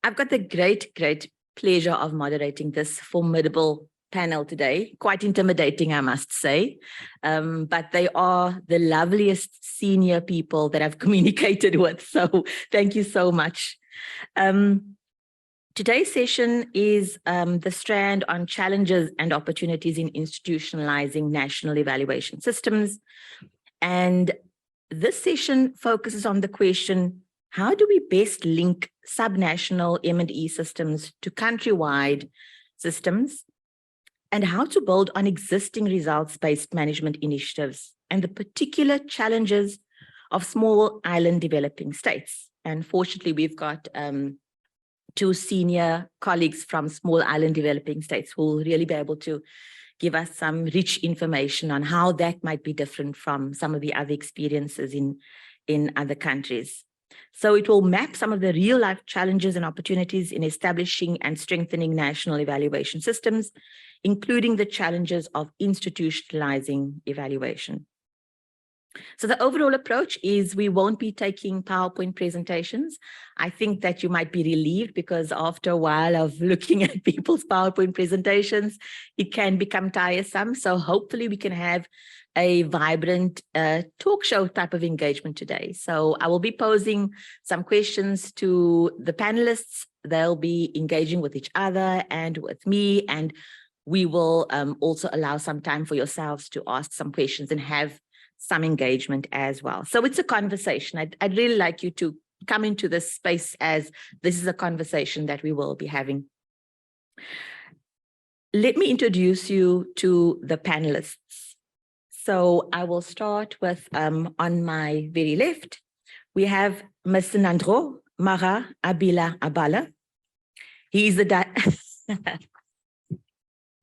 I've got the great pleasure of moderating this formidable panel today. Quite intimidating, I must say, but they are the loveliest senior people that I've communicated with. So thank you so much. Today's session is the strand on challenges and opportunities in institutionalizing national evaluation systems. And this session focuses on the question, how do we best link subnational M&E systems to countrywide systems, and how to build on existing results-based management initiatives and the particular challenges of small island developing states? And fortunately, we've got two senior colleagues from small island developing states who will really be able to give us some rich information on how that might be different from some of the other experiences in other countries. So it will map some of the real life challenges and opportunities in establishing and strengthening national evaluation systems, including the challenges of institutionalizing evaluation. So the overall approach is we won't be taking PowerPoint presentations. I think that you might be relieved, because after a while of looking at people's PowerPoint presentations, it can become tiresome. So hopefully we can have a vibrant talk show type of engagement today. So I will be posing some questions to the panelists. They'll be engaging with each other and with me, and we will also allow some time for yourselves to ask some questions and have some engagement as well. So it's a conversation. I'd really like you to come into this space as this is a conversation that we will be having. Let me introduce you to the panelists. So I will start with, on my very left, we have Mr. Nandro Mara Abila Abala. He is the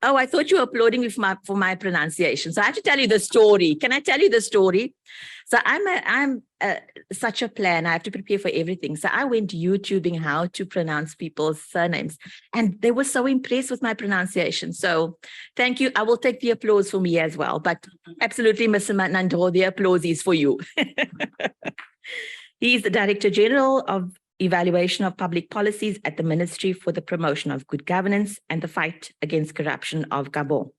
Oh, I thought you were applauding for my pronunciation. So I have to tell you the story. Can I tell you the story? So I'm such a planner. I have to prepare for everything. So I went YouTubing how to pronounce people's surnames, and they were so impressed with my pronunciation. So thank you. I will take the applause for me as well. But absolutely, Mr. Nandro, the applause is for you. He is the Director General of Evaluation of Public Policies at the Ministry for the Promotion of Good Governance and the Fight Against Corruption of Gabon.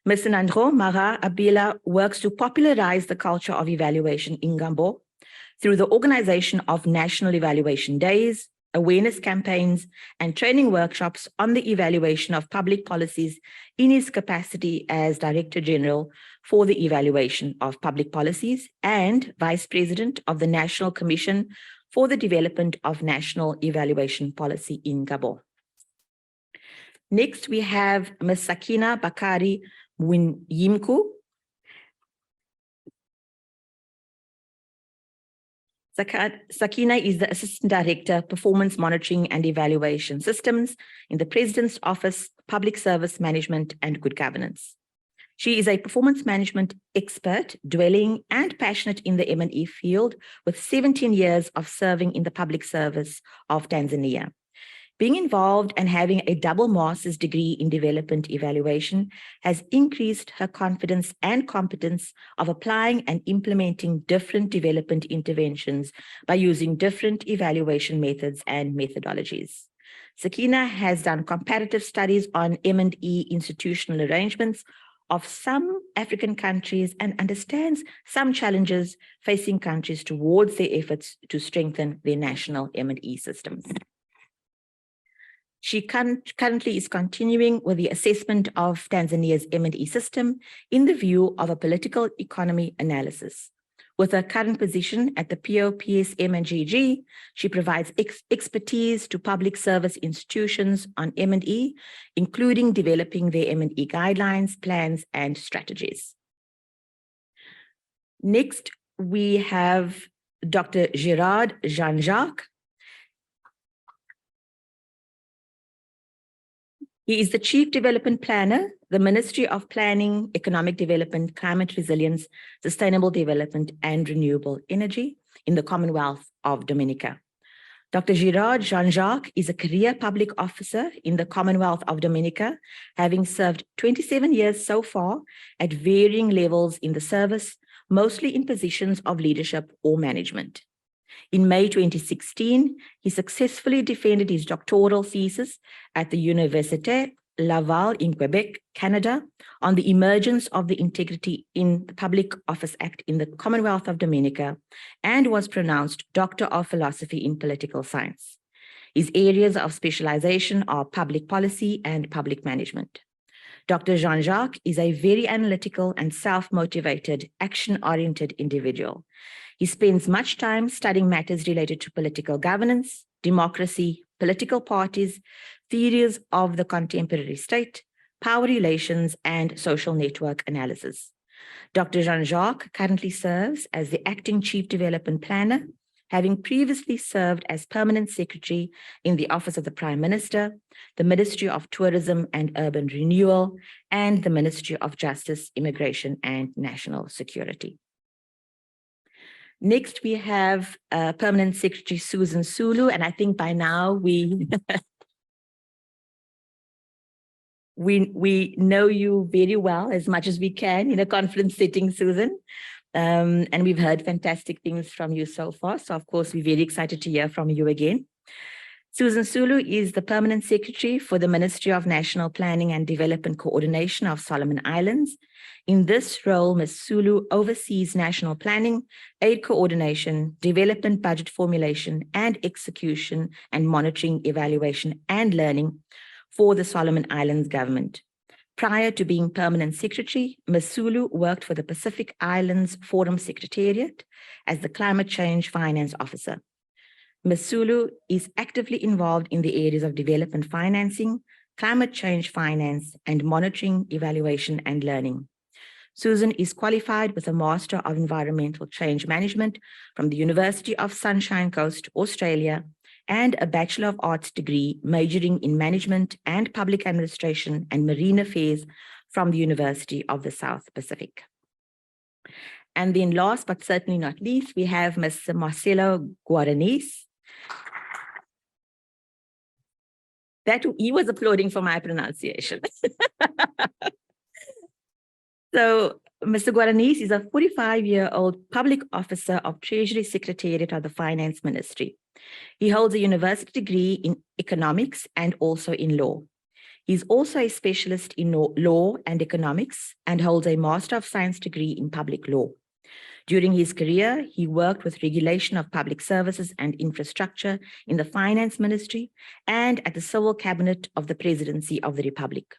Mr. Nandro Mara Abila works to popularize the culture of evaluation in Gabon through the organization of national evaluation days, awareness campaigns, and training workshops on the evaluation of public policies in his capacity as Director General for the Evaluation of Public Policies and Vice President of the National Commission for the Development of National Evaluation Policy in Gabon. Next, we have Ms. Sakina Bakari Mwinyimku. Sakina is the Assistant Director, Performance Monitoring and Evaluation Systems in the President's Office, Public Service Management and Good Governance. She is a performance management expert, dwelling and passionate in the M&E field, with 17 years of serving in the public service of Tanzania. Being involved and having a double master's degree in development evaluation has increased her confidence and competence of applying and implementing different development interventions by using different evaluation methods and methodologies. Sakina has done comparative studies on M&E institutional arrangements of some African countries and understands some challenges facing countries towards their efforts to strengthen their national M&E systems. She currently is continuing with the assessment of Tanzania's M&E system in the view of a political economy analysis. With her current position at the POPSM&GG, she provides expertise to public service institutions on M&E, including developing their M&E guidelines, plans, and strategies. Next, we have Dr. Gerard Jean-Jacques. He is the Chief Development Planner, the Ministry of Planning, Economic Development, Climate Resilience, Sustainable Development, and Renewable Energy in the Commonwealth of Dominica. Dr. Gerard Jean-Jacques is a career public officer in the Commonwealth of Dominica, having served 27 years so far at varying levels in the service, mostly in positions of leadership or management. In May 2016, he successfully defended his doctoral thesis at the Université Laval in Quebec, Canada, on the emergence of the Integrity in the Public Office Act in the Commonwealth of Dominica, and was pronounced Doctor of Philosophy in Political Science. His areas of specialization are public policy and public management. Dr. Jean-Jacques is a very analytical and self-motivated, action-oriented individual. He spends much time studying matters related to political governance, democracy, political parties, theories of the contemporary state, power relations, and social network analysis. Dr. Jean-Jacques currently serves as the Acting Chief Development Planner, having previously served as Permanent Secretary in the Office of the Prime Minister, the Ministry of Tourism and Urban Renewal, and the Ministry of Justice, Immigration, and National Security. Next, we have Permanent Secretary Susan Sulu, and I think by now we we know you very well, as much as we can in a conference setting, Susan. And we've heard fantastic things from you so far. So of course, we're very excited to hear from you again. Susan Sulu is the Permanent Secretary for the Ministry of National Planning and Development Coordination of Solomon Islands. In this role, Ms. Sulu oversees national planning, aid coordination, development budget formulation and execution, and monitoring, evaluation and learning for the Solomon Islands government. Prior to being Permanent Secretary, Ms. Sulu worked for the Pacific Islands Forum Secretariat as the Climate Change Finance Officer. Ms. Sulu is actively involved in the areas of development financing, climate change finance, and monitoring, evaluation, and learning. Susan is qualified with a Master of Environmental Change Management from the University of Sunshine Coast, Australia, and a Bachelor of Arts degree majoring in Management and Public Administration and Marine Affairs from the University of the South Pacific. And then last but certainly not least, we have Mr. Marcelo Guaranis. That he was applauding for my pronunciation. So Mr. Guaranis is a 45-year-old public officer of Treasury Secretariat of the Finance Ministry. He holds a university degree in economics and also in law. He's also a specialist in law and economics and holds a Master of Science degree in public law. During his career, he worked with regulation of public services and infrastructure in the Finance Ministry and at the Civil Cabinet of the Presidency of the Republic.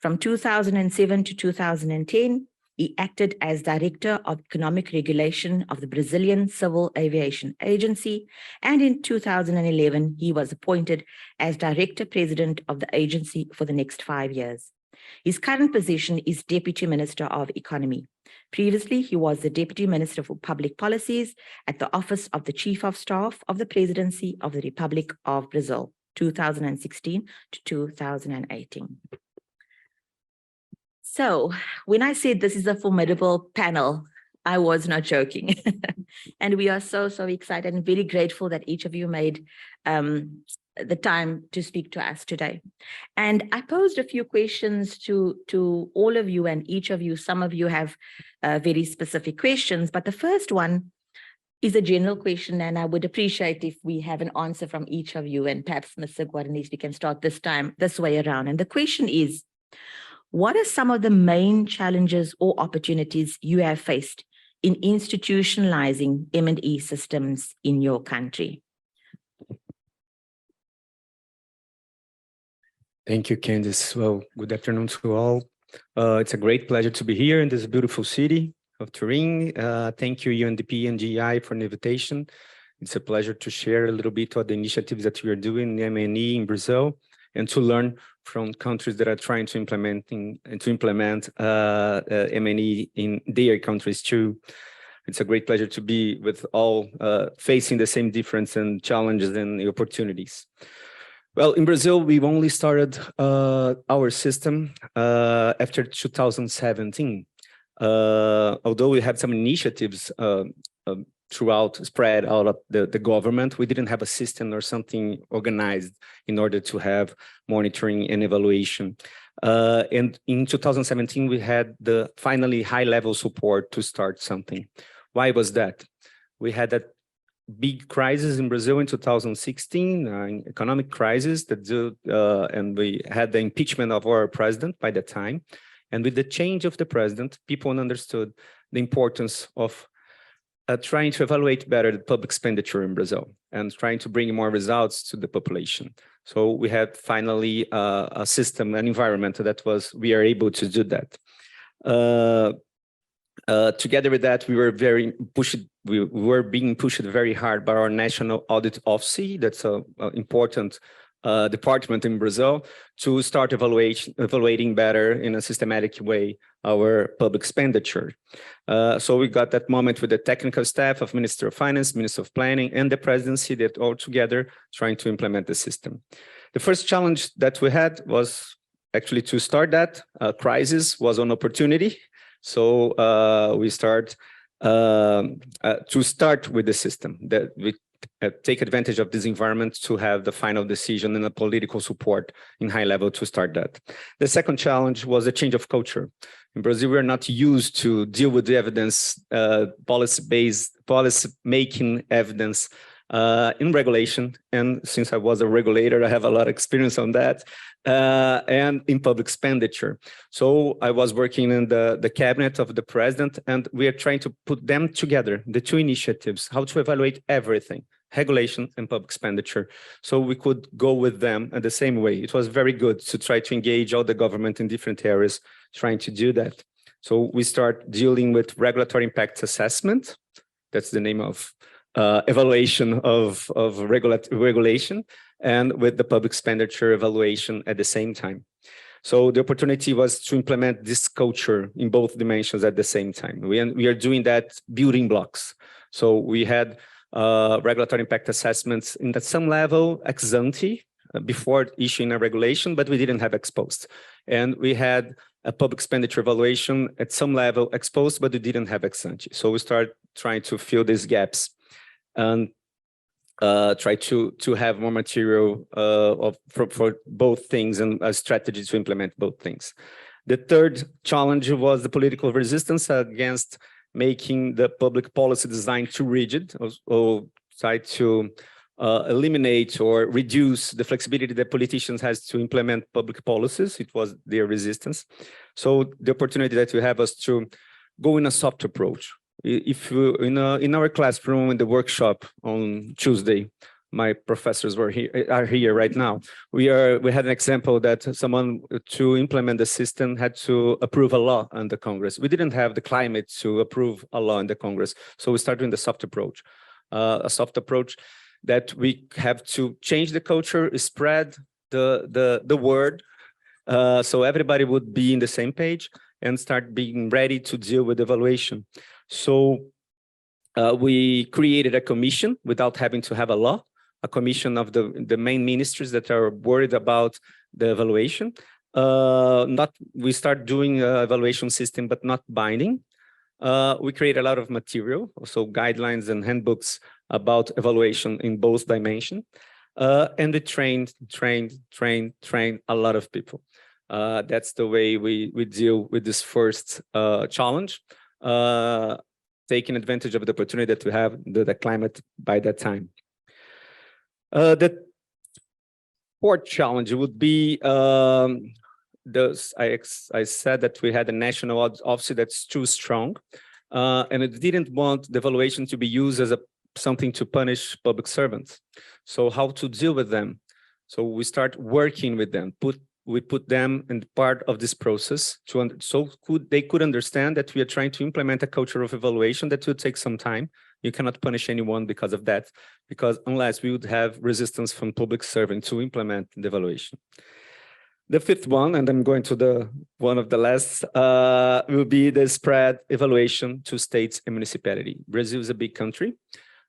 From 2007 to 2010, he acted as Director of Economic Regulation of the Brazilian Civil Aviation Agency, and in 2011, he was appointed as Director President of the agency for the next 5 years. His current position is Deputy Minister of Economy. Previously, he was the Deputy Minister for Public Policies at the Office of the Chief of Staff of the Presidency of the Republic of Brazil, 2016 to 2018. So when I said this is a formidable panel, I was not joking. And we are so excited and very grateful that each of you made the time to speak to us today. And I posed a few questions to all of you, and each of you, some of you have very specific questions, but the first one is a general question, and I would appreciate if we have an answer from each of you, and perhaps Mr. Guaranis, we can start this way around. And the question is, what are some of the main challenges or opportunities you have faced in institutionalizing M&E systems in your country? Thank you, Candice. Well, good afternoon to all. It's a great pleasure to be here in this beautiful city of Turin. Thank you, UNDP and GI, for the invitation. It's a pleasure to share a little bit of the initiatives that we are doing in M&E in Brazil, and to learn from countries that are trying to implement M&E in their countries too. It's a great pleasure to be with all facing the same difference and challenges and opportunities. Well, in Brazil, we've only started our system after 2017. Although we had some initiatives spread out of the government, we didn't have a system or something organized in order to have monitoring and evaluation. And in 2017, we had the finally high-level support to start something. Why was that? We had that big crisis in Brazil in 2016, economic crisis, and we had the impeachment of our president by that time. And with the change of the president, people understood the importance of trying to evaluate better the public expenditure in Brazil and trying to bring more results to the population. So we had finally a system, an environment that we are able to do that. Together with that, we were being pushed very hard by our National Audit Office. That's an important department in Brazil to start evaluating better in a systematic way our public expenditure. So we got that moment with the technical staff of Minister of Finance, Minister of Planning, and the presidency that all together trying to implement the system. The first challenge that we had was actually to start that. Crisis was an opportunity. So we start with the system that we take advantage of this environment to have the final decision and a political support in high level to start that. The second challenge was a change of culture. In Brazil, we are not used to deal with the evidence, policy-making evidence in regulation. And since I was a regulator, I have a lot of experience on that. And in public expenditure. So I was working in the cabinet of the president, and we are trying to put them together, the two initiatives, how to evaluate everything, regulation and public expenditure. So we could go with them in the same way. It was very good to try to engage all the government in different areas, trying to do that. So we start dealing with regulatory impact assessment. That's the name of evaluation of regulation, and with the public expenditure evaluation at the same time. So the opportunity was to implement this culture in both dimensions at the same time. We are doing that building blocks. So we had regulatory impact assessments at some level ex ante before issuing a regulation, but we didn't have ex post. And we had a public expenditure evaluation at some level ex post, but we didn't have ex ante. So we start trying to fill these gaps and try to have more material for both things and a strategy to implement both things. The third challenge was the political resistance against making the public policy design too rigid, or try to eliminate or reduce the flexibility that politicians has to implement public policies. It was their resistance. So the opportunity that we have was to go in a soft approach. If in our classroom in the workshop on Tuesday, my professors are here right now. We had an example that someone to implement the system had to approve a law in the Congress. We didn't have the climate to approve a law in the Congress, so we started in the soft approach, a soft approach that we have to change the culture, spread the word, so everybody would be in the same page and start being ready to deal with evaluation. So we created a commission without having to have a law, a commission of the main ministries that are worried about the evaluation. We start doing an evaluation system, but not binding. We create a lot of material, also guidelines and handbooks about evaluation in both dimensions. And we trained a lot of people. That's the way we deal with this first challenge. Taking advantage of the opportunity that we have, the climate by that time. The fourth challenge would be, I said that we had a national office that's too strong, and it didn't want the evaluation to be used as something to punish public servants. So how to deal with them? So we start working with them, we put them in part of this process they could understand that we are trying to implement a culture of evaluation that will take some time. You cannot punish anyone because of that, because unless we would have resistance from public servants to implement the evaluation. The fifth one, and I'm going to one of the last, will be the spread evaluation to states and municipality. Brazil is a big country.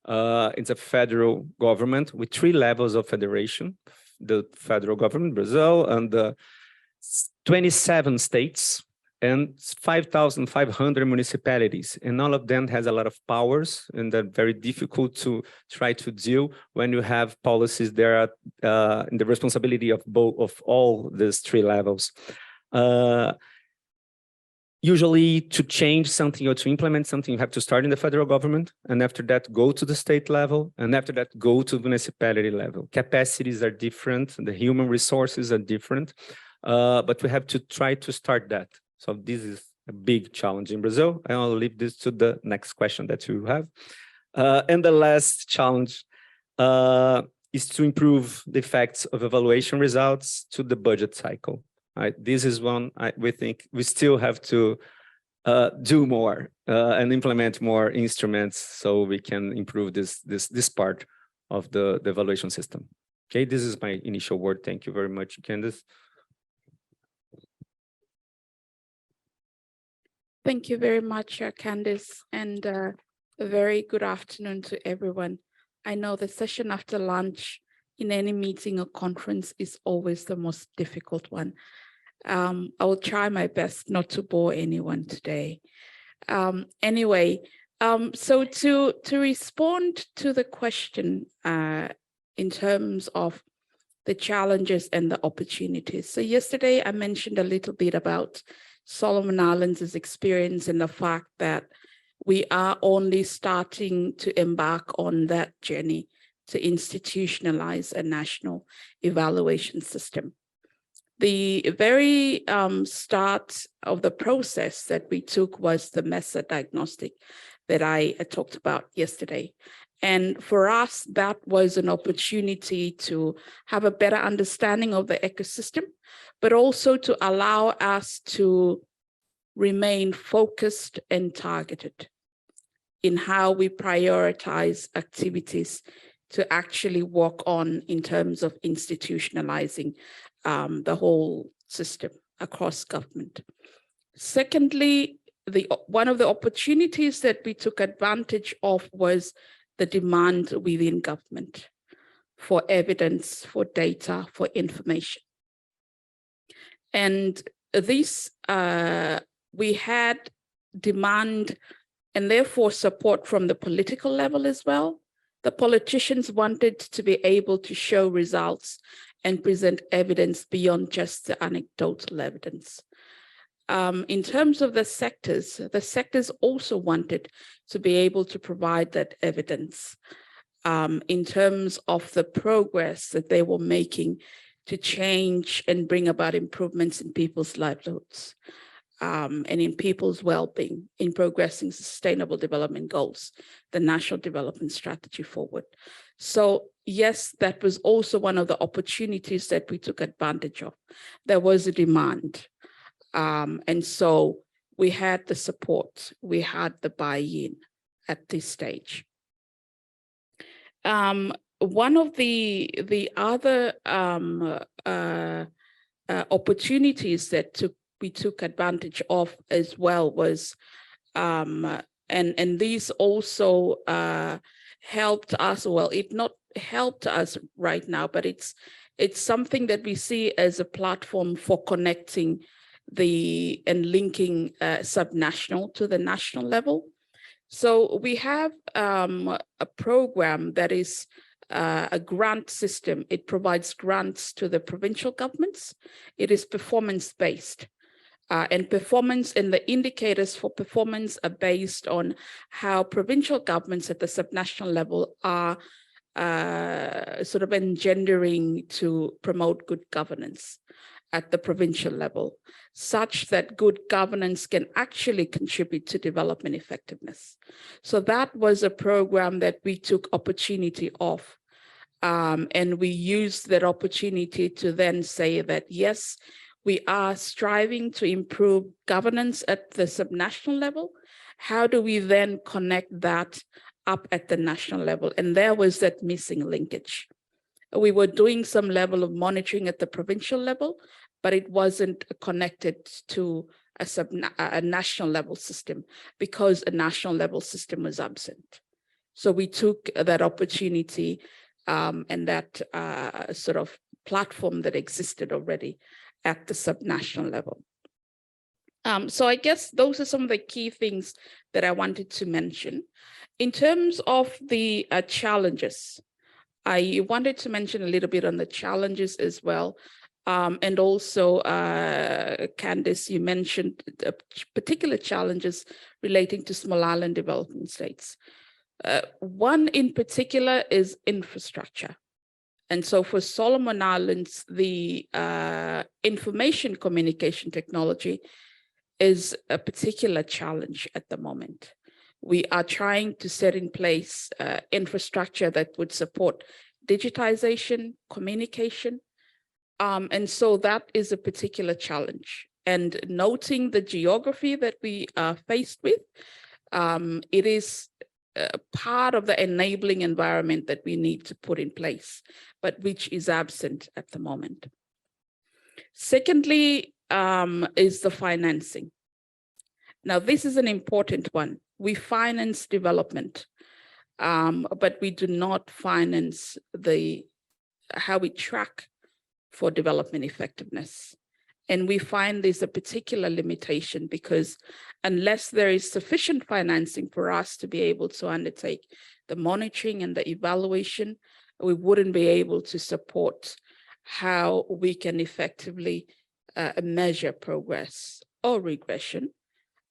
It's a federal government with 3 levels of federation. The federal government, Brazil, and the 27 states and 5,500 municipalities. And all of them has a lot of powers, and they're very difficult to try to deal when you have policies that are in the responsibility of all these 3 levels. Usually to change something or to implement something, you have to start in the federal government, and after that, go to the state level, and after that, go to municipality level. Capacities are different, the human resources are different, but we have to try to start that. So this is a big challenge in Brazil. I will leave this to the next question that you have. And the last challenge is to improve the effects of evaluation results to the budget cycle. Right? This is one we think we still have to do more and implement more instruments so we can improve this part of the evaluation system. Okay, this is my initial word. Thank you very much, Candice. Thank you very much, Candice, and a very good afternoon to everyone. I know the session after lunch in any meeting or conference is always the most difficult one. I will try my best not to bore anyone today. So to respond to the question in terms of the challenges and the opportunities. So yesterday I mentioned a little bit about Solomon Islands' experience and the fact that we are only starting to embark on that journey to institutionalize a national evaluation system. The very start of the process that we took was the method diagnostic that I talked about yesterday. And for us, that was an opportunity to have a better understanding of the ecosystem, but also to allow us to remain focused and targeted in how we prioritize activities to actually work on in terms of institutionalizing the whole system across government. Secondly, one of the opportunities that we took advantage of was the demand within government for evidence, for data, for information. And this, we had demand and therefore support from the political level as well. The politicians wanted to be able to show results and present evidence beyond just the anecdotal evidence. In terms of the sectors also wanted to be able to provide that evidence in terms of the progress that they were making to change and bring about improvements in people's livelihoods and in people's well-being in progressing sustainable development goals, the National Development Strategy forward. So yes, that was also one of the opportunities that we took advantage of. There was a demand. And so we had the support, we had the buy-in at this stage. One of the other opportunities that we took advantage of as well was, and these also helped us, well, it not helped us right now, but it's something that we see as a platform for connecting and linking subnational to the national level. So we have a program that is a grant system. It provides grants to the provincial governments. It is performance-based. And performance and the indicators for performance are based on how provincial governments at the subnational level are sort of engendering to promote good governance at the provincial level, such that good governance can actually contribute to development effectiveness. So that was a program that we took opportunity of. And we used that opportunity to then say that, yes, we are striving to improve governance at the subnational level. How do we then connect that up at the national level? And there was that missing linkage. We were doing some level of monitoring at the provincial level, but it wasn't connected to a national level system because a national level system was absent. So we took that opportunity and that sort of platform that existed already at the subnational level. So I guess those are some of the key things that I wanted to mention. In terms of the challenges, I wanted to mention a little bit on the challenges as well. And also, Candice, you mentioned particular challenges relating to small island development states. One in particular is infrastructure. And so for Solomon Islands, the information communication technology is a particular challenge at the moment. We are trying to set in place infrastructure that would support digitization, communication. And so that is a particular challenge. And noting the geography that we are faced with, it is part of the enabling environment that we need to put in place, but which is absent at the moment. Secondly, is the financing. Now, this is an important one. We finance development, but we do not finance how we track for development effectiveness. And we find there's a particular limitation because unless there is sufficient financing for us to be able to undertake the monitoring and the evaluation, we wouldn't be able to support how we can effectively measure progress or regression,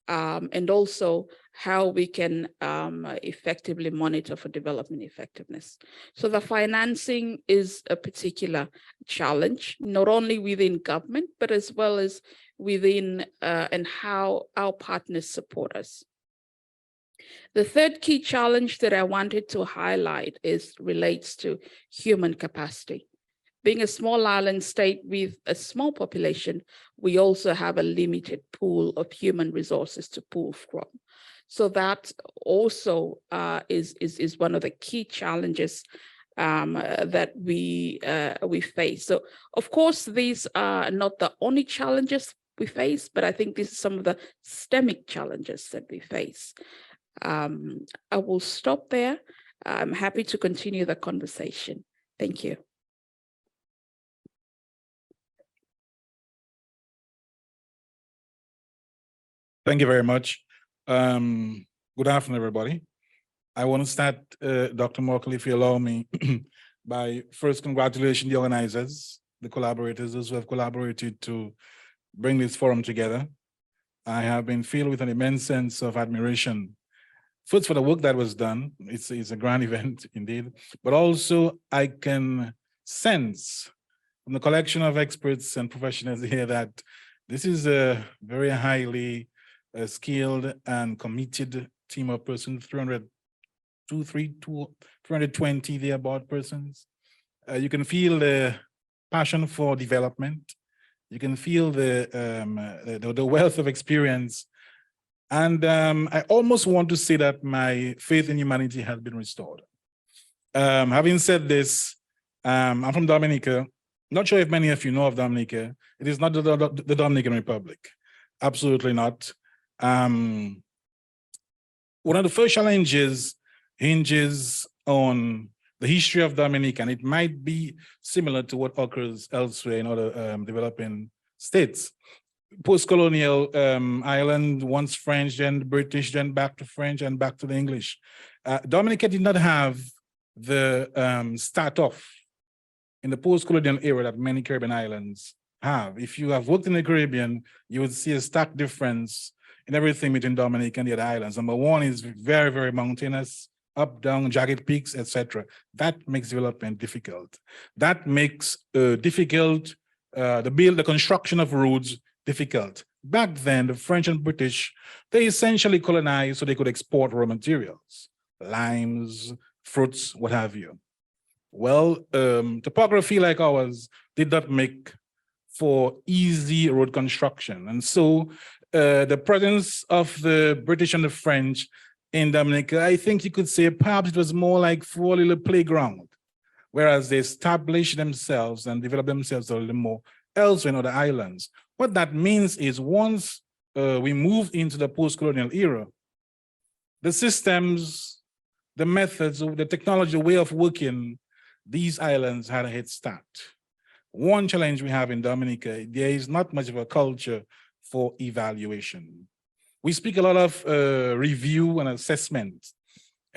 and also how we can effectively monitor for development effectiveness. So the financing is a particular challenge, not only within government, but as well as within and how our partners support us. The third key challenge that I wanted to highlight relates to human capacity. Being a small island state with a small population, we also have a limited pool of human resources to pull from. So that also is one of the key challenges that we face. So of course, these are not the only challenges we face, but I think these are some of the systemic challenges that we face. I will stop there. I'm happy to continue the conversation. Thank you. Thank you very much. Good afternoon, everybody. I want to start, Dr. Morkel, if you allow me, by first congratulating the organizers, the collaborators, those who have collaborated to bring this forum together. I have been filled with an immense sense of admiration, first for the work that was done. It's a grand event indeed, but also I can sense from the collection of experts and professionals here that this is a very highly skilled and committed team of persons, 320 thereabout persons. You can feel the passion for development. You can feel the wealth of experience. And I almost want to say that my faith in humanity has been restored. Having said this, I'm from Dominica. Not sure if many of you know of Dominica. It is not the Dominican Republic. Absolutely not. One of the first challenges hinges on the history of Dominica, and it might be similar to what occurs elsewhere in other developing states. Post-colonial Ireland, once French, then British, then back to French, and back to the English. Dominica did not have the start off in the post-colonial era that many Caribbean islands have. If you have worked in the Caribbean, you would see a stark difference in everything between Dominica and the other islands. Number one is very, very mountainous, up, down, jagged peaks, etc. That makes development difficult. That makes difficult the construction of roads difficult. Back then, the French and British, they essentially colonized so they could export raw materials, limes, fruits, what have you. Well, topography like ours did not make for easy road construction. And so the presence of the British and the French in Dominica, I think you could say perhaps it was more like for a little playground, whereas they established themselves and developed themselves a little more elsewhere in other islands. What that means is once we move into the post-colonial era, the systems, the methods, the technology, the way of working, these islands had a head start. One challenge we have in Dominica, there is not much of a culture for evaluation. We speak a lot of review and assessment,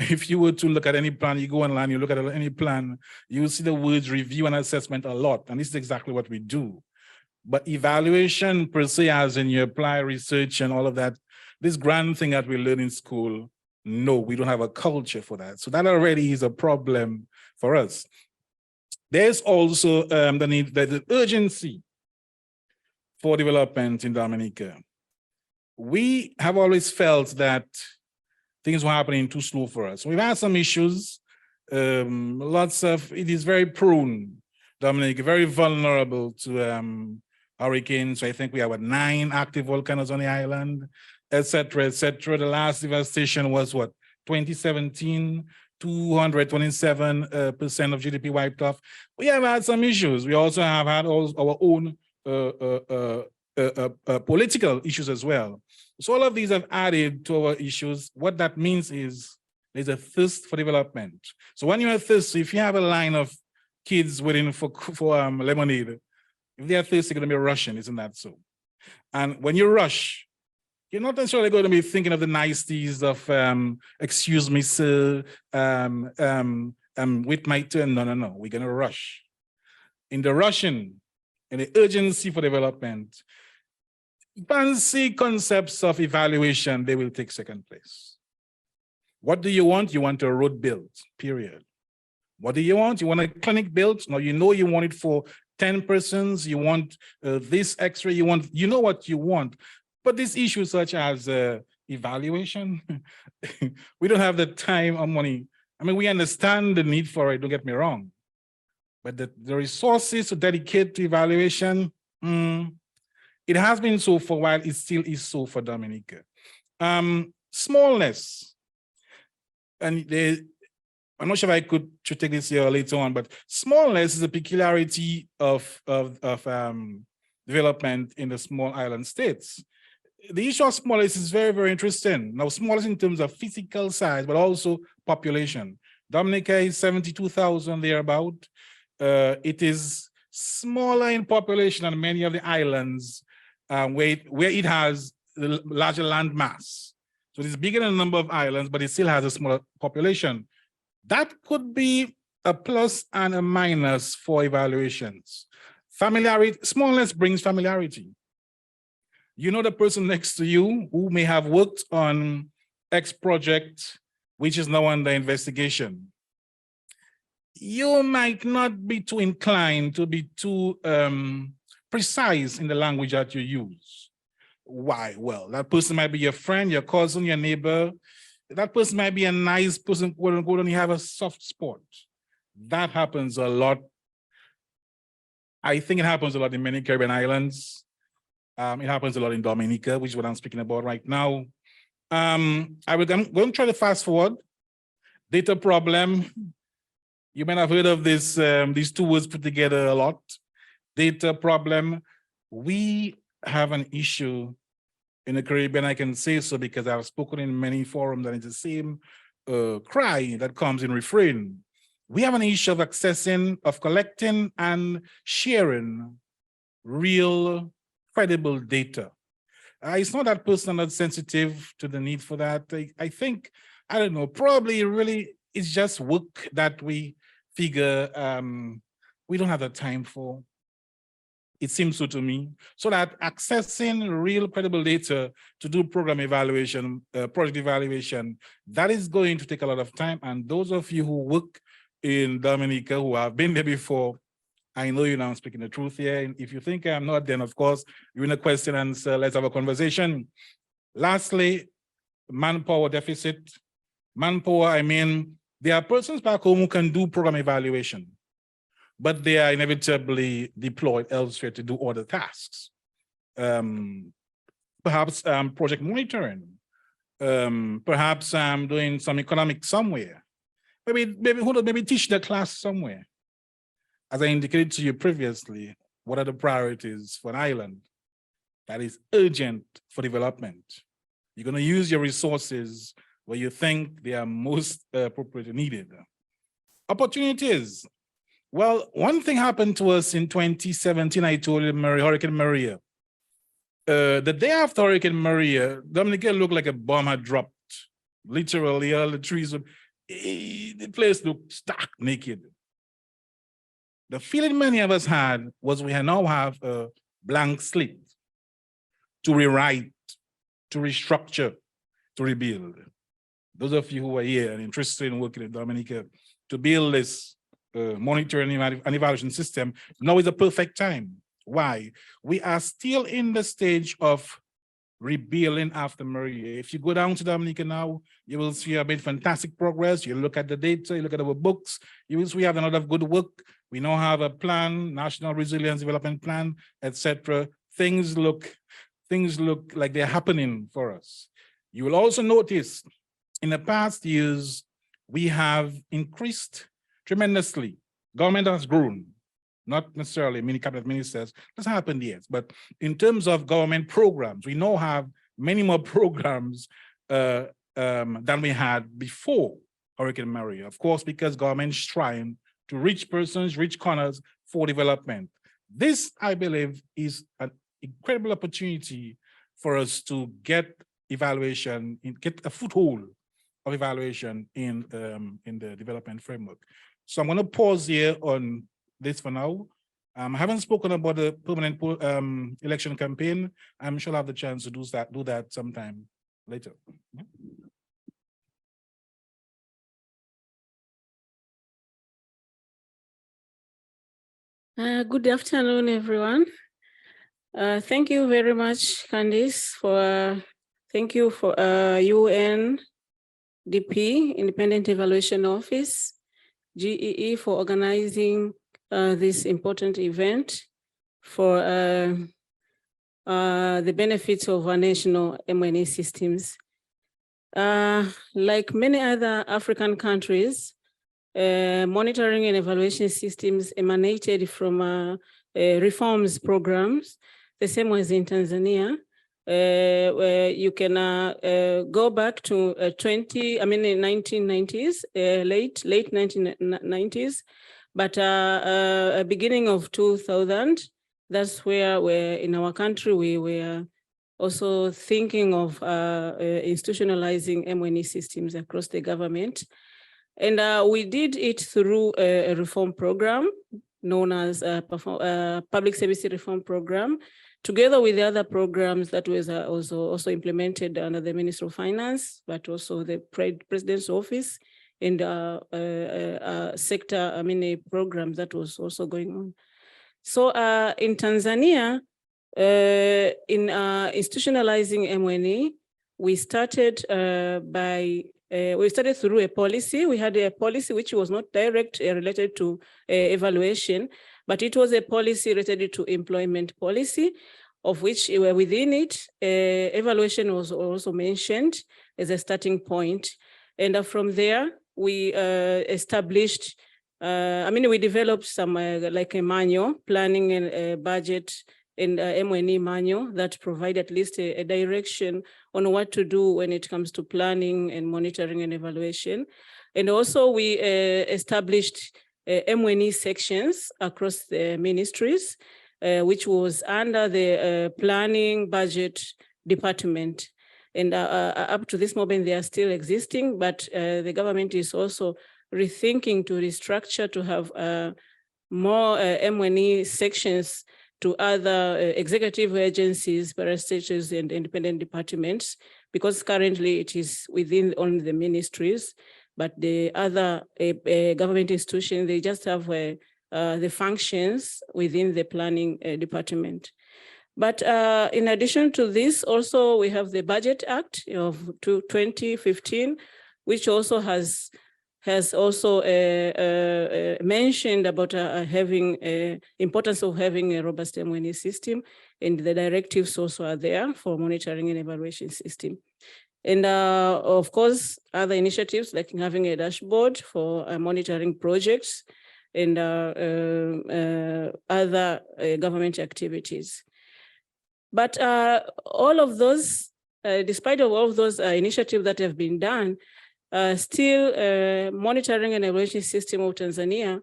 If you were to look at any plan, you go online, you look at any plan, you will see the words review and assessment a lot. And this is exactly what we do. But evaluation per se, as in you apply research and all of that, this grand thing that we learn in school, no, we don't have a culture for that. So that already is a problem for us. There's also the need, the urgency for development in Dominica. We have always felt that things were happening too slow for us. We've had some issues, it is very prone, Dominica, very vulnerable to hurricanes. So I think we have 9 active volcanoes on the island, et cetera, et cetera. The last devastation was what, 2017, 227% of GDP wiped off. We have had some issues. We also have had our own political issues as well. So all of these have added to our issues. What that means is there's a thirst for development. So when you're thirsty, if you have a line of kids waiting for lemonade, if they're thirsty, they're going to be rushing, isn't that so? And when you rush, you're not necessarily going to be thinking of the niceties of, excuse me, sir, with my turn. No. We're going to rush. In the rushing, in the urgency for development, fancy concepts of evaluation, they will take second place. What do you want? You want a road built, period. What do you want? You want a clinic built? No, you know you want it for 10 persons. You want this X-ray. You know what you want. But these issues such as evaluation, we don't have the time or money. I mean, we understand the need for it, don't get me wrong. But the resources to dedicate to evaluation, it has been so for a while, it still is so for Dominica. Smallness. And I'm not sure if I should take this here later on, but smallness is a peculiarity of development in the small island states. The issue of smallness is very, very interesting. Now, smallness in terms of physical size, but also population. Dominica is 72,000 thereabout. It is smaller in population than many of the islands where it has a larger land mass. So it's bigger than the number of islands, but it still has a smaller population. That could be a plus and a minus for evaluations. Familiarity, smallness brings familiarity. You know the person next to you who may have worked on X project, which is now under investigation. You might not be too inclined to be too precise in the language that you use. Why? Well, that person might be your friend, your cousin, your neighbor. That person might be a nice person who would only have a soft spot. That happens a lot. I think it happens a lot in many Caribbean islands. It happens a lot in Dominica, which is what I'm speaking about right now. I'm going to try to fast forward. Data problem. You might have heard of this, these two words put together a lot. Data problem. We have an issue in the Caribbean, I can say so because I've spoken in many forums and it's the same cry that comes in refrain. We have an issue of accessing, of collecting and sharing real, credible data. It's not that person that's sensitive to the need for that. I think, I don't know, probably really it's just work that we figure we don't have the time for. It seems so to me. So that accessing real credible data to do program evaluation, project evaluation, that is going to take a lot of time. And those of you who work in Dominica, who have been there before, I know you now speaking the truth here. And if you think I'm not, then of course, you're in a question and so let's have a conversation. Lastly, manpower deficit. Manpower, I mean, there are persons back home who can do program evaluation, but they are inevitably deployed elsewhere to do other tasks. Perhaps project monitoring, perhaps doing some economics somewhere. Maybe teach the class somewhere. As I indicated to you previously, what are the priorities for an island that is urgent for development? You're going to use your resources where you think they are most appropriately needed. Opportunities. Well, one thing happened to us in 2017, I told you, Hurricane Maria. The day after Hurricane Maria, Dominica looked like a bomb had dropped. Literally, all the trees, the place looked stark naked. The feeling many of us had was we now have a blank slate to rewrite, to restructure, to rebuild. Those of you who are here and interested in working in Dominica to build this monitoring and evaluation system, now is a perfect time. Why? We are still in the stage of rebuilding after Maria. If you go down to Dominica now, you will see I've made fantastic progress. You look at the data, you look at our books, you will see we have a lot of good work. We now have a plan, National Resilience Development Plan, etc. Things look like they're happening for us. You will also notice in the past years, we have increased tremendously. Government has grown, not necessarily many cabinet ministers, that's happened yet, but in terms of government programs, we now have many more programs than we had before Hurricane Maria. Of course, because government is trying to reach persons, reach corners for development. This, I believe, is an incredible opportunity for us to get evaluation, get a foothold of evaluation in the development framework. So I'm going to pause here on this for now. I haven't spoken about the permanent election campaign. I'm sure I'll have the chance to do that sometime later. Good afternoon, everyone. Thank you very much, Candice, thank you for UNDP, Independent Evaluation Office, GEE, for organizing this important event for the benefits of our national M&E systems. Like many other African countries, monitoring and evaluation systems emanated from reforms programs, the same as in Tanzania, where you can go back to in 1990s, late 1990s, but beginning of 2000, that's where in our country, we were also thinking of institutionalizing M&E systems across the government. And we did it through a reform program known as Public Service Reform Program, together with the other programs that was also implemented under the Ministry of Finance, but also the President's Office and sector, programs that was also going on. So in Tanzania, in institutionalizing M&E, we started we started through a policy. We had a policy which was not direct related to evaluation, but it was a policy related to employment policy, of which within it, evaluation was also mentioned as a starting point. And from there, we established, we developed some like a manual, planning and budget and M&E manual that provide at least a direction on what to do when it comes to planning and monitoring and evaluation. And also we established M&E sections across the ministries, which was under the planning budget department. And up to this moment, they are still existing, but the government is also rethinking to restructure to have more M&E sections to other executive agencies, parastatals, and independent departments, because currently it is within only the ministries, but the other government institutions, they just have the functions within the planning department. But in addition to this, also we have the Budget Act of 2015, which also has also mentioned about having importance of having a robust M&E system, and the directives also are there for monitoring and evaluation system. And of course, other initiatives like having a dashboard for monitoring projects and other government activities. But all of those, despite of all of those initiatives that have been done, still monitoring and evaluation system of Tanzania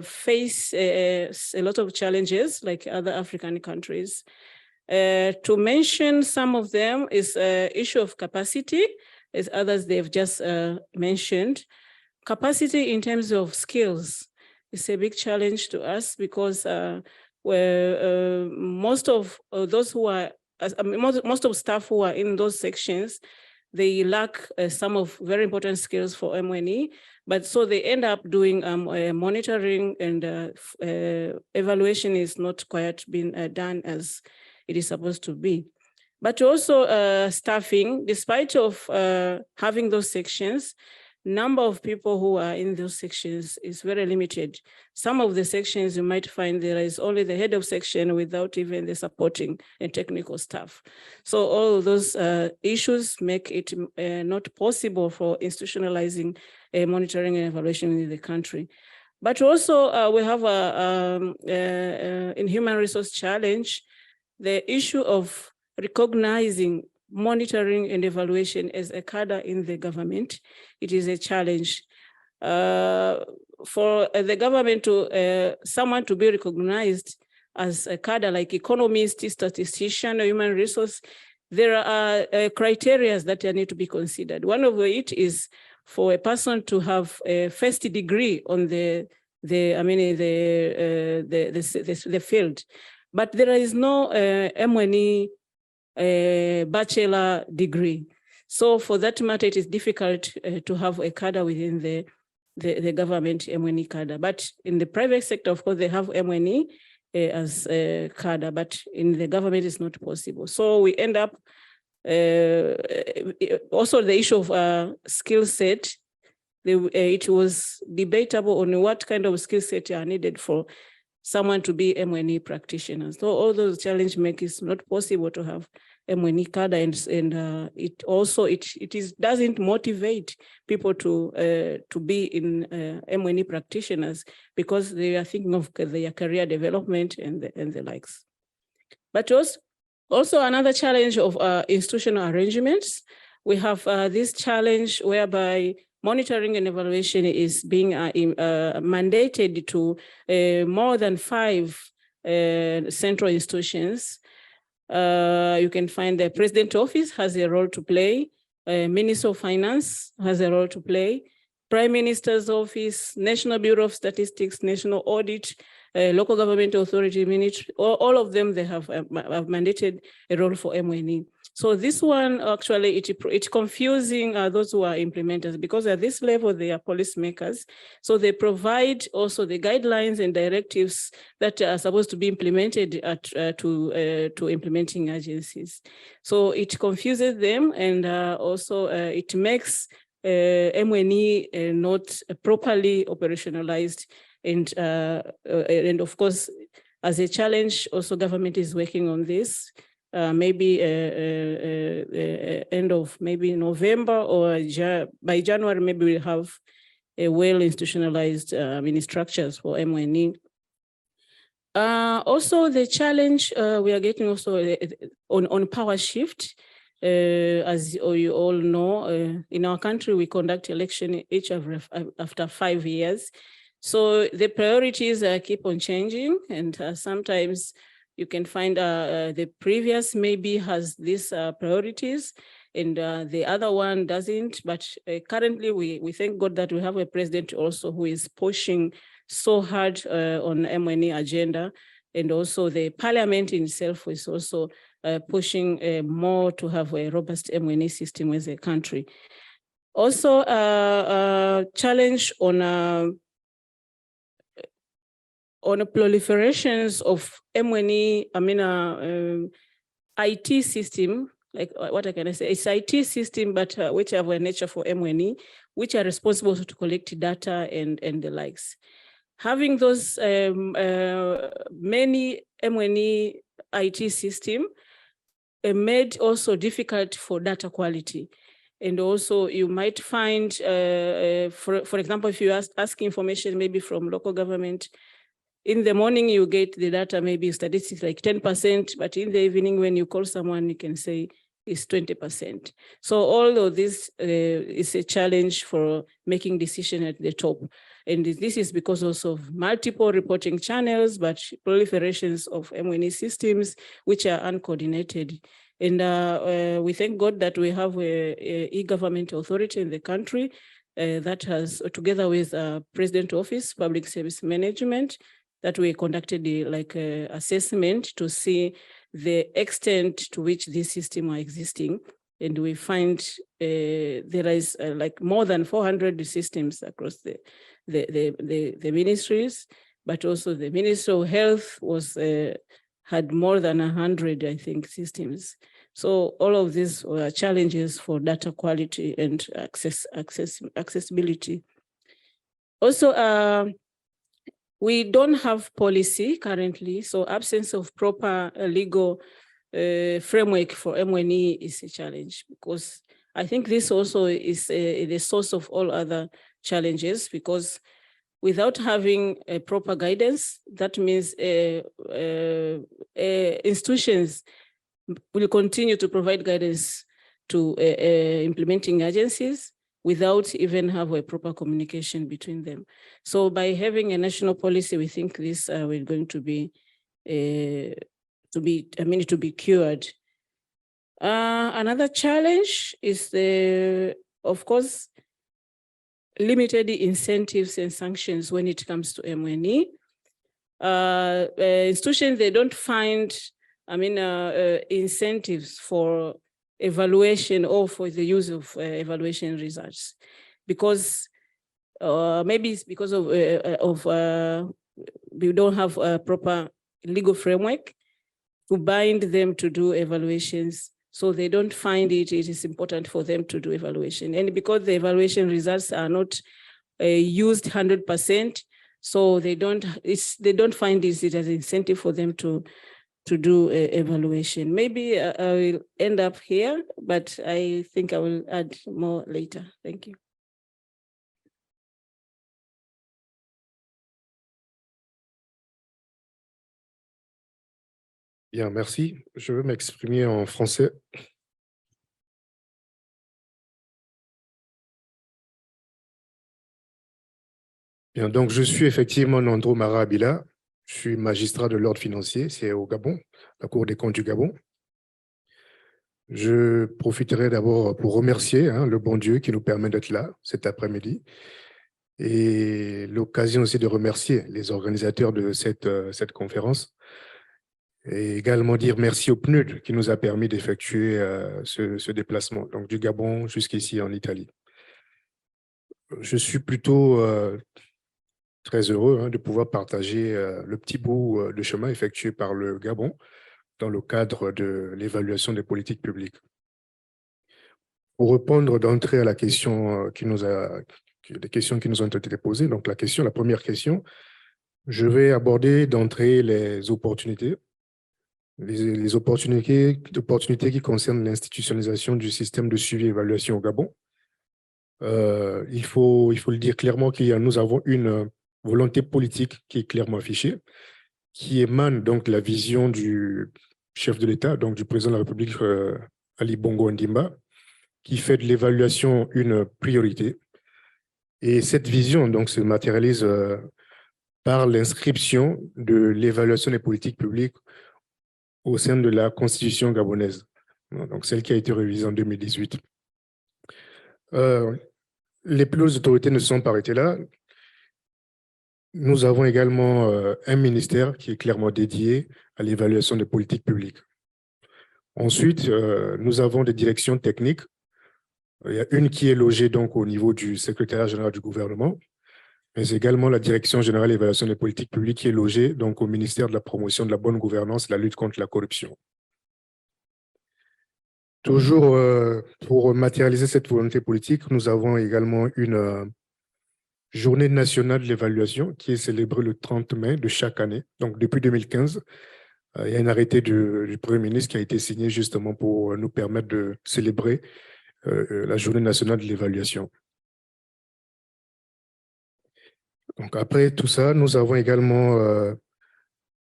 face a lot of challenges like other African countries. To mention some of them is issue of capacity. as others they've just mentioned. Capacity in terms of skills is a big challenge to us because most of those who are, most of staff who are in those sections, they lack some of very important skills for MNE, but so they end up doing monitoring and evaluation is not quite been done as it is supposed to be. But also staffing, despite of having those sections, number of people who are in those sections is very limited. Some of the sections you might find there is only the head of section without even the supporting and technical staff. So all of those issues make it not possible for institutionalizing monitoring and evaluation in the country. But also we have in human resource challenge, the issue of recognizing monitoring and evaluation as a cadre in the government. It is a challenge for the government to someone to be recognized as a cadre like economist, statistician, or human resource. There are criteria that need to be considered. One of it is for a person to have a first degree on the field, but there is no MNE bachelor degree. So for that matter, it is difficult to have a cadre within the government MNE cadre. But in the private sector, of course, they have MNE as a cadre, but in the government it's not possible. So we end up also the issue of skill set. It was debatable on what kind of skill set are needed for someone to be MNE practitioners. So all those challenges make it not possible to have MNE cadre, and it also doesn't motivate people to be in MNE practitioners because they are thinking of their career development and the likes. But also another challenge of institutional arrangements. We have this challenge whereby monitoring and evaluation is being mandated to more than 5 central institutions. You can find the President Office has a role to play, Minister of Finance has a role to play, Prime Minister's Office, National Bureau of Statistics, National Audit, Local Government Authority, Ministry, all of them, they have mandated a role for MNE. So this one, actually, it's confusing those who are implementers because at this level, they are policymakers. So they provide also the guidelines and directives that are supposed to be implemented to implementing agencies. So it confuses them, and also it makes MNE not properly operationalized. And of course, as a challenge, also government is working on this. Maybe end of maybe November or by January, maybe we'll have a well institutionalized structures for MNE. Also, the challenge we are getting also on power shift. As you all know, in our country, we conduct election each after 5 years. So the priorities keep on changing, and sometimes you can find the previous maybe has these priorities and the other one doesn't. But currently we thank God that we have a president also who is pushing so hard on MNE agenda. And also the parliament itself is also pushing more to have a robust MNE system as a country. Also challenge on proliferations of MNE, IT system, like what I can say, it's IT system, but which have a nature for MNE, which are responsible to collect data and the likes. Having those many MNE IT system made also difficult for data quality. And also you might find, for example, if you ask information maybe from local government, in the morning, you get the data, maybe statistics like 10%, but in the evening, when you call someone, you can say it's 20%. So all of this is a challenge for making decision at the top. And this is because also of multiple reporting channels, but proliferations of MNE systems, which are uncoordinated. And we thank God that we have a e-government authority in the country that has, together with President Office, Public Service Management, that we conducted assessment to see the extent to which this system are existing. And we find there is more than 400 systems across the ministries, but also the Ministry of Health had more than 100, I think, systems. So all of these were challenges for data quality and accessibility. Also, we don't have policy currently, so absence of proper legal framework for MNE is a challenge, because I think this also is the source of all other challenges, because without having a proper guidance, that means institutions will continue to provide guidance to implementing agencies without even have a proper communication between them. So by having a national policy, we think this will going to be cured. Another challenge is of course, limited incentives and sanctions when it comes to MNE. Institutions, they don't find, incentives for evaluation or for the use of evaluation results, because maybe it's because of we don't have a proper legal framework to bind them to do evaluations. So they don't find it is important for them to do evaluation. And because the evaluation results are not used 100%, so they don't find it as an incentive for them to do evaluation. Maybe I will end up here, but I think I will add more later. Thank you. Bien, merci. Je veux m'exprimer en français. Bien, donc je suis effectivement Nandro Marabila. Je suis magistrat de l'ordre financier, c'est au Gabon, la Cour des comptes du Gabon. Je profiterai d'abord pour remercier le bon Dieu qui nous permet d'être là cet après-midi, et l'occasion aussi de remercier les organisateurs de cette conférence, et également dire merci au PNUD qui nous a permis d'effectuer ce déplacement, donc du Gabon jusqu'ici en Italie. Je suis plutôt très heureux de pouvoir partager le petit bout de chemin effectué par le Gabon dans le cadre de l'évaluation des politiques publiques. Pour répondre d'entrée à la question des questions qui nous ont été posées, donc la première question, je vais aborder d'entrée les opportunités. Les opportunités qui concernent l'institutionnalisation du système de suivi et évaluation au Gabon. Il faut le dire clairement nous avons une volonté politique qui est clairement affichée, qui émane donc de la vision du chef de l'État, donc du président de la République, Ali Bongo Ondimba, qui fait de l'évaluation une priorité. Et cette vision donc se matérialise par l'inscription de l'évaluation des politiques publiques au sein de la Constitution gabonaise, donc celle qui a été révisée en 2018. Les plus hautes autorités ne se sont pas arrêtées là. Nous avons également un ministère qui est clairement dédié à l'évaluation des politiques publiques. Ensuite, nous avons des directions techniques. Il y a une qui est logée donc au niveau du secrétariat général du gouvernement, mais également la direction générale de l'évaluation des politiques publiques qui est logée donc au ministère de la promotion de la bonne gouvernance et de la lutte contre la corruption. Toujours pour matérialiser cette volonté politique, nous avons également une journée nationale de l'évaluation qui est célébrée le 30 mai de chaque année. Donc depuis 2015, il y a un arrêté du Premier ministre qui a été signé justement pour nous permettre de célébrer la journée nationale de l'évaluation. Donc après tout ça, nous avons également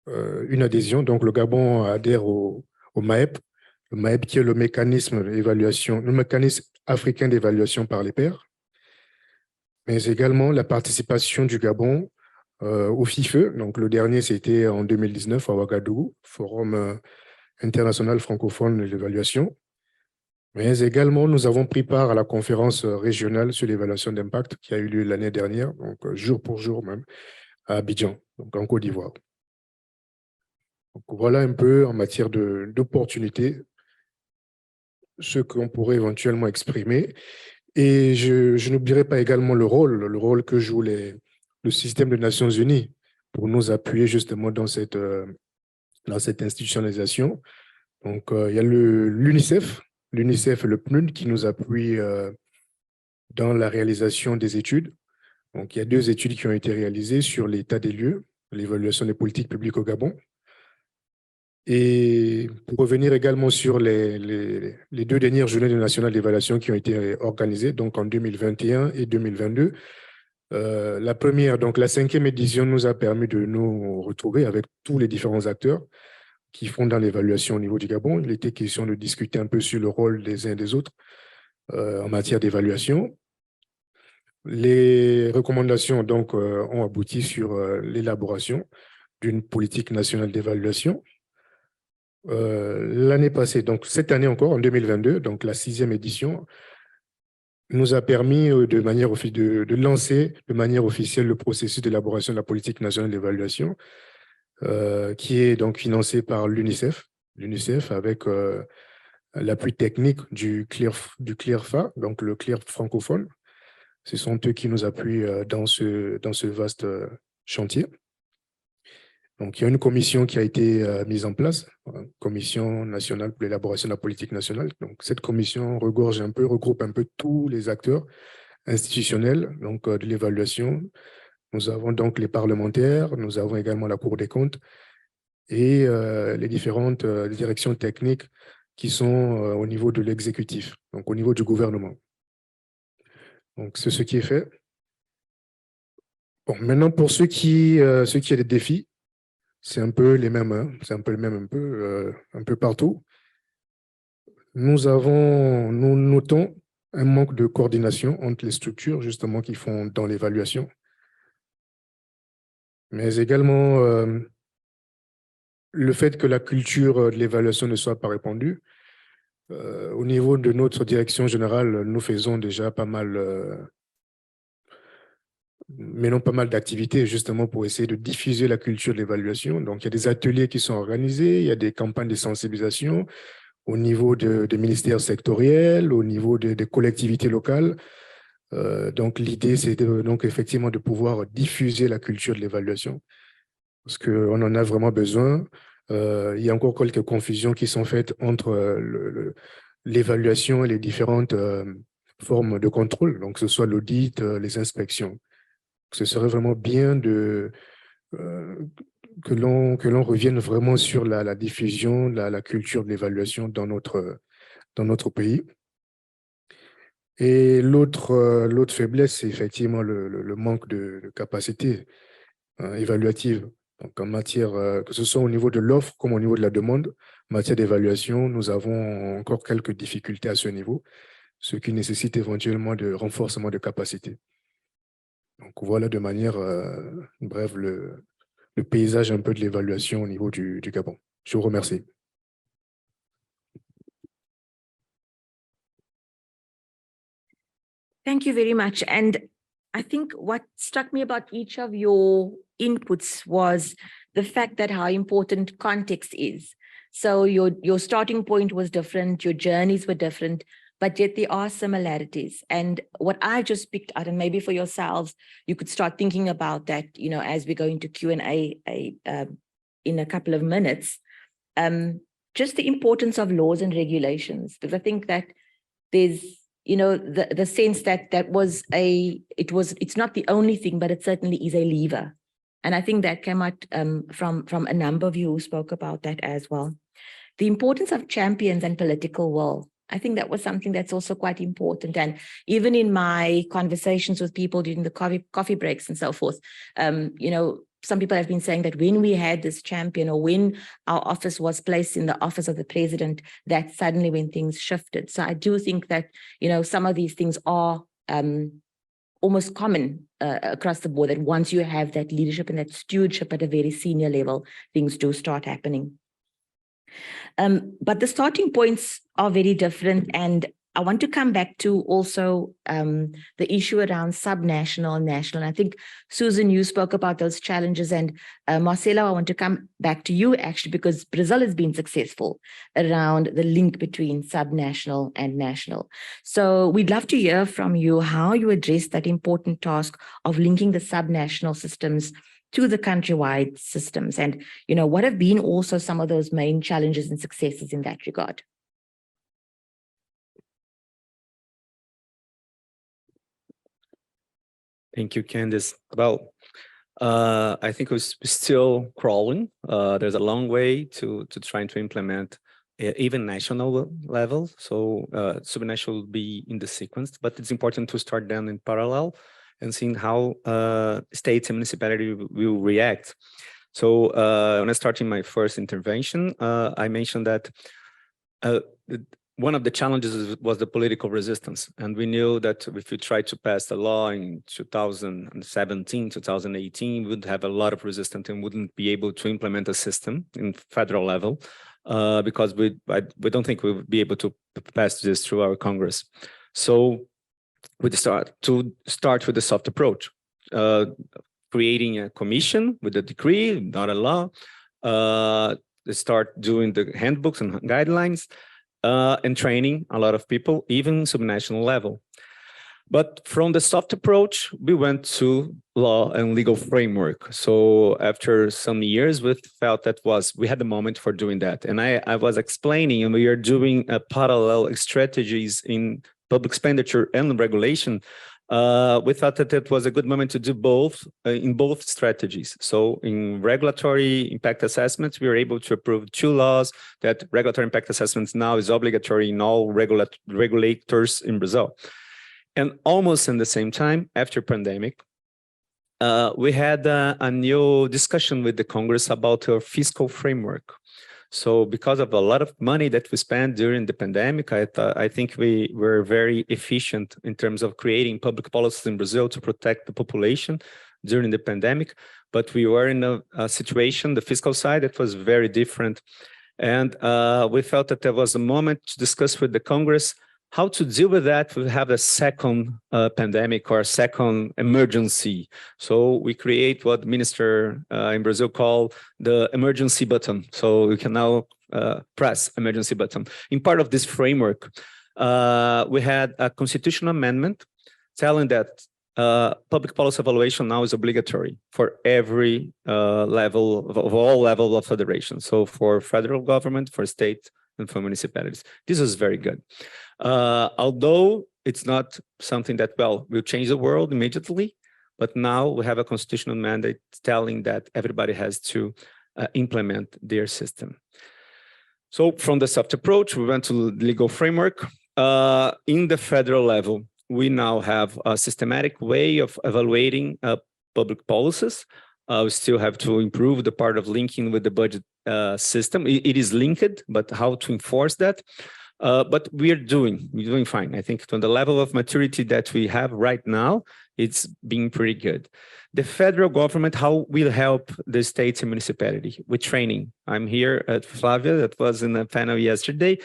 une adhésion. Donc le Gabon adhère au MAEP. Le MAEP qui est le mécanisme africain d'évaluation par les pairs, mais également la participation du Gabon au FIFE. Donc le dernier, c'était en 2019 à Ouagadougou, Forum international francophone de l'évaluation. Mais également, nous avons pris part à la conférence régionale sur l'évaluation d'impact qui a eu lieu l'année dernière, donc jour pour jour même, à Abidjan, donc en Côte d'Ivoire. Donc voilà un peu en matière d'opportunités ce qu'on pourrait éventuellement exprimer. Et je n'oublierai pas également le rôle que joue le système des Nations Unies pour nous appuyer justement dans cette institutionnalisation. Donc, il y a l'UNICEF et le PNUD qui nous appuient dans la réalisation des études. Donc, il y a 2 études qui ont été réalisées sur l'état des lieux, l'évaluation des politiques publiques au Gabon. Et pour revenir également sur les 2 dernières journées nationales d'évaluation qui ont été organisées, donc en 2021 et 2022, la première, donc la 5e édition, nous a permis de nous retrouver avec tous les différents acteurs qui font dans l'évaluation au niveau du Gabon. Il était question de discuter un peu sur le rôle des uns et des autres en matière d'évaluation. Les recommandations donc ont abouti sur l'élaboration d'une politique nationale d'évaluation. L'année passée, donc cette année encore, en 2022, donc la 6e édition, nous a permis de lancer de manière officielle le processus d'élaboration de la politique nationale d'évaluation, qui est donc financé par l'UNICEF avec l'appui technique du CLIRFA, donc le CLIR francophone. Ce sont eux qui nous appuient dans ce vaste chantier. Donc, il y a une commission qui a été mise en place, commission nationale pour l'élaboration de la politique nationale. Donc, cette commission regroupe un peu tous les acteurs institutionnels donc, de l'évaluation. Nous avons donc les parlementaires, nous avons également la Cour des comptes et les différentes directions techniques qui sont au niveau de l'exécutif, donc au niveau du gouvernement. Donc, c'est ce qui est fait. Bon, maintenant, pour ce qui est des défis, c'est un peu les mêmes, hein. C'est un peu le même un peu partout. Nous notons un manque de coordination entre les structures justement qui font dans l'évaluation, mais également le fait que la culture de l'évaluation ne soit pas répandue. Au niveau de notre direction générale, nous faisons déjà menons pas mal d'activités justement pour essayer de diffuser la culture de l'évaluation. Donc, il y a des ateliers qui sont organisés, il y a des campagnes de sensibilisation au niveau des ministères sectoriels, au niveau des collectivités locales. Donc, l'idée, c'est donc effectivement de pouvoir diffuser la culture de l'évaluation parce qu'on en a vraiment besoin. Il y a encore quelques confusions qui sont faites entre l'évaluation et les différentes formes de contrôle, donc que ce soit l'audit, les inspections. Ce serait vraiment bien que l'on revienne vraiment sur la diffusion, la culture de l'évaluation dans notre pays. Et l'autre faiblesse, c'est effectivement le manque de capacité évaluative. Donc, en matière, que ce soit au niveau de l'offre comme au niveau de la demande, en matière d'évaluation, nous avons encore quelques difficultés à ce niveau, ce qui nécessite éventuellement de renforcement de capacité. Donc, voilà de manière brève le paysage un peu de l'évaluation au niveau du Gabon. Je vous remercie. Thank you very much. And I think what struck me about each of your inputs was the fact that how important context is. So your starting point was different, your journeys were different, but yet there are similarities. And what I just picked out, and maybe for yourselves, you could start thinking about that, as we go into Q&A in a couple of minutes, just the importance of laws and regulations, because I think that there's, the sense that it's not the only thing, but it certainly is a lever. And I think that came out from a number of you who spoke about that as well. The importance of champions and political will. I think that was something that's also quite important. And even in my conversations with people during the coffee breaks and so forth, some people have been saying that when we had this champion or when our office was placed in the office of the president, that suddenly when things shifted. So I do think that, some of these things are almost common across the board, that once you have that leadership and that stewardship at a very senior level, things do start happening. But the starting points are very different, and I want to come back to also the issue around subnational and national. And I think, Susan, you spoke about those challenges, and Marcelo, I want to come back to you actually, because Brazil has been successful around the link between subnational and national. So we'd love to hear from you how you address that important task of linking the subnational systems to the countrywide systems, and what have been also some of those main challenges and successes in that regard. Thank you, Candice. Well, I think we're still crawling. There's a long way to trying to implement even national level. So subnational will be in the sequence, but it's important to start them in parallel and seeing how states and municipalities will react. So when I started my first intervention, I mentioned that one of the challenges was the political resistance. And we knew that if we tried to pass the law in 2017, 2018, we would have a lot of resistance and wouldn't be able to implement a system in federal level because we don't think we would be able to pass this through our Congress. So we start with the soft approach, creating a commission with a decree, not a law, start doing the handbooks and guidelines, and training a lot of people, even subnational level. But from the soft approach, we went to law and legal framework. So after some years, we felt that we had the moment for doing that. And I was explaining, and we are doing parallel strategies in public expenditure and regulation. We thought that it was a good moment to do both in both strategies. So in regulatory impact assessments, we were able to approve 2 laws that regulatory impact assessments now is obligatory in all regulators in Brazil. And almost in the same time, after pandemic, we had a new discussion with the Congress about our fiscal framework. So because of a lot of money that we spent during the pandemic, I think we were very efficient in terms of creating public policies in Brazil to protect the population during the pandemic. But we were in a situation, the fiscal side, that was very different. And we felt that there was a moment to discuss with the Congress how to deal with that. We have a second pandemic or a second emergency. So we create what the minister in Brazil call the emergency button. So we can now press emergency button. In part of this framework, we had a constitutional amendment telling that public policy evaluation now is obligatory for every level of all levels of federation. So for federal government, for state, and for municipalities. This was very good. Although it's not something that, will change the world immediately, but now we have a constitutional mandate telling that everybody has to implement their system. So from the soft approach, we went to the legal framework. In the federal level, we now have a systematic way of evaluating public policies. We still have to improve the part of linking with the budget system. It is linked, but how to enforce that? But we're doing fine. I think on the level of maturity that we have right now, it's being pretty good. The federal government, how will help the states and municipality with training? I'm here at Flavia, that was in a panel yesterday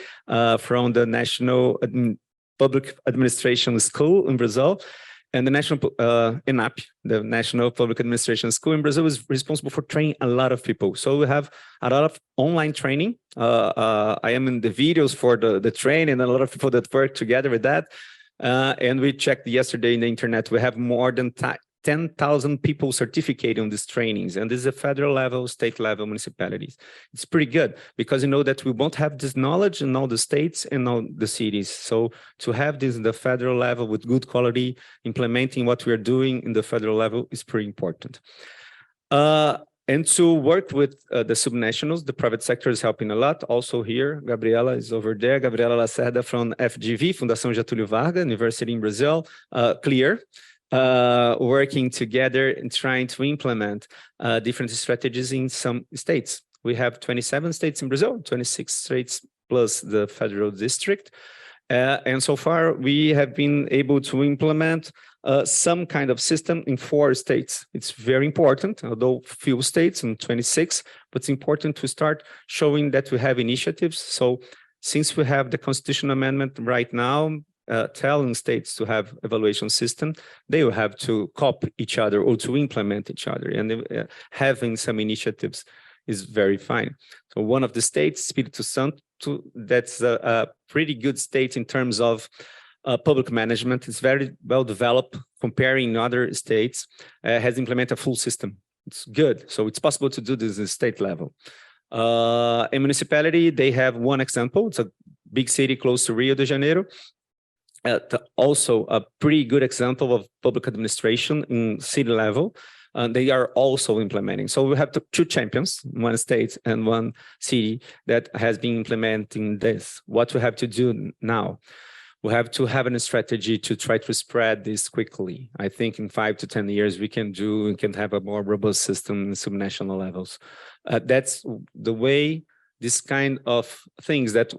from the National Public Administration School in Brazil. And the National NEC, the National Public Administration School in Brazil, is responsible for training a lot of people. So we have a lot of online training. I am in the videos for the training, and a lot of people that work together with that. And we checked yesterday in the internet, we have more than 10,000 people certificated on these trainings. And this is a federal level, state level, municipalities. It's pretty good because you know that we won't have this knowledge in all the states and all the cities. So to have this in the federal level with good quality, implementing what we're doing in the federal level is pretty important. And to work with the subnationals, the private sector is helping a lot. Also here, Gabriela is over there. Gabriela Lacerda from FGV, Fundação Getúlio Vargas, University in Brazil, CLEAR. Working together and trying to implement different strategies in some states. We have 27 states in Brazil, 26 states plus the federal district. And so far, we have been able to implement some kind of system in 4 states. It's very important, although few states in 26, but it's important to start showing that we have initiatives. So since we have the constitutional amendment right now, telling states to have evaluation system, they will have to copy each other or to implement each other, and having some initiatives is very fine. So one of the states, Espírito Santo, that's a pretty good state in terms of public management. It's very well developed comparing other states, has implemented a full system. It's good. So it's possible to do this at state level. A municipality, they have one example. It's a big city close to Rio de Janeiro. Also a pretty good example of public administration in city level. They are also implementing. So we have 2 champions, one state and one city that has been implementing this. What we have to do now? We have to have a strategy to try to spread this quickly. I think in 5 to 10 years, we can have a more robust system in subnational levels. That's the way this kind of things that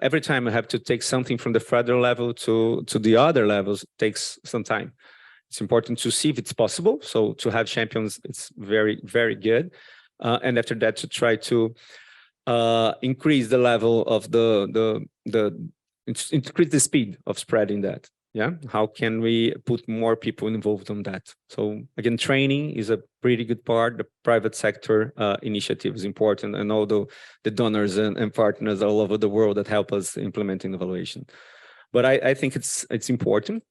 every time we have to take something from the federal level to the other levels takes some time. It's important to see if it's possible. So to have champions, it's very, very good. And after that, to try to increase the level of increase the speed of spreading that. Yeah, how can we put more people involved on that? So again, training is a pretty good part. The private sector initiative is important, and all the donors and partners all over the world that help us implementing evaluation. But I think it's important.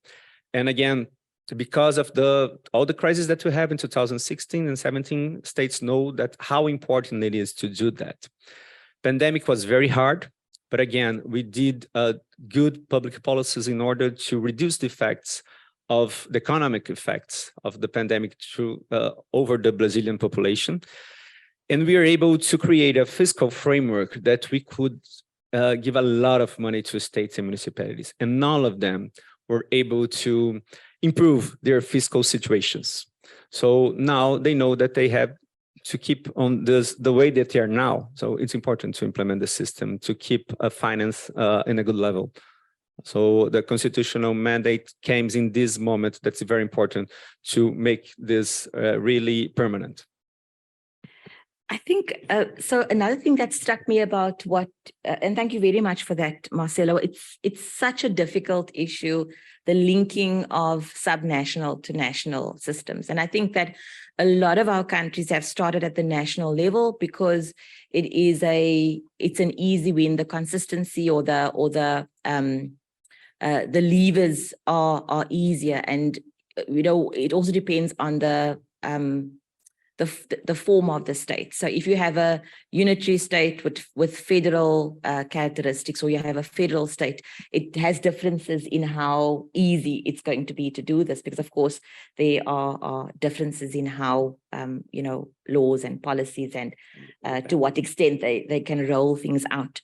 And again, because of all the crises that we have in 2016 and 17, states know that how important it is to do that. Pandemic was very hard. But again, we did good public policies in order to reduce the effects of the economic effects of the pandemic over the Brazilian population. And we are able to create a fiscal framework that we could give a lot of money to states and municipalities. And all of them were able to improve their fiscal situations. So now they know that they have to keep on the way that they are now. So it's important to implement the system to keep finance in a good level. So the constitutional mandate came in this moment. That's very important to make this really permanent. I think, so another thing that struck me about and thank you very much for that, Marcelo, it's such a difficult issue, the linking of subnational to national systems. And I think that a lot of our countries have started at the national level because it's an easy win, the consistency or the levers are easier. And, it also depends on the form of the state. So if you have a unitary state with federal characteristics, or you have a federal state, it has differences in how easy it's going to be to do this, because of course there are differences in how laws and policies and to what extent they can roll things out.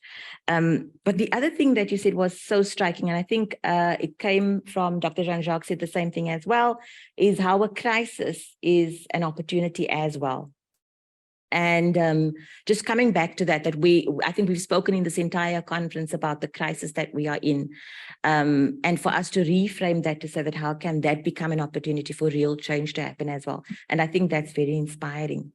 But the other thing that you said was so striking, and I think it came from Dr. Jean-Jacques said the same thing as well, is how a crisis is an opportunity as well. And just coming back to that I think we've spoken in this entire conference about the crisis that we are in, and for us to reframe that to say that how can that become an opportunity for real change to happen as well. And I think that's very inspiring.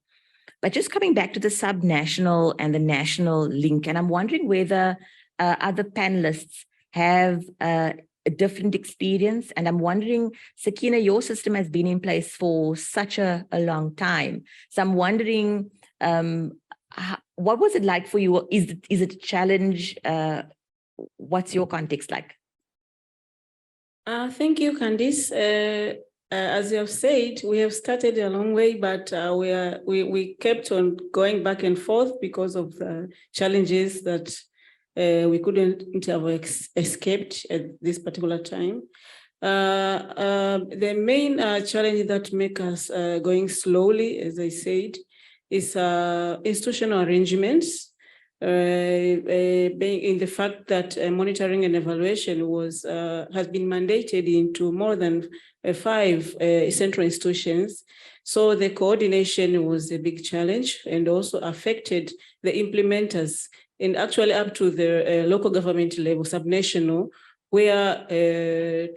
But just coming back to the subnational and the national link, and I'm wondering whether other panelists have a different experience. And I'm wondering, Sakina, your system has been in place for such a long time. So I'm wondering, what was it like for you? Is it a challenge? What's your context like? Thank you, Candice. As you have said, we have started a long way, but we kept on going back and forth because of the challenges that we couldn't have escaped at this particular time. The main challenge that make us going slowly, as I said, is institutional arrangements, being in the fact that monitoring and evaluation has been mandated into more than 5 central institutions. So the coordination was a big challenge and also affected the implementers, and actually up to the local government level, subnational, where they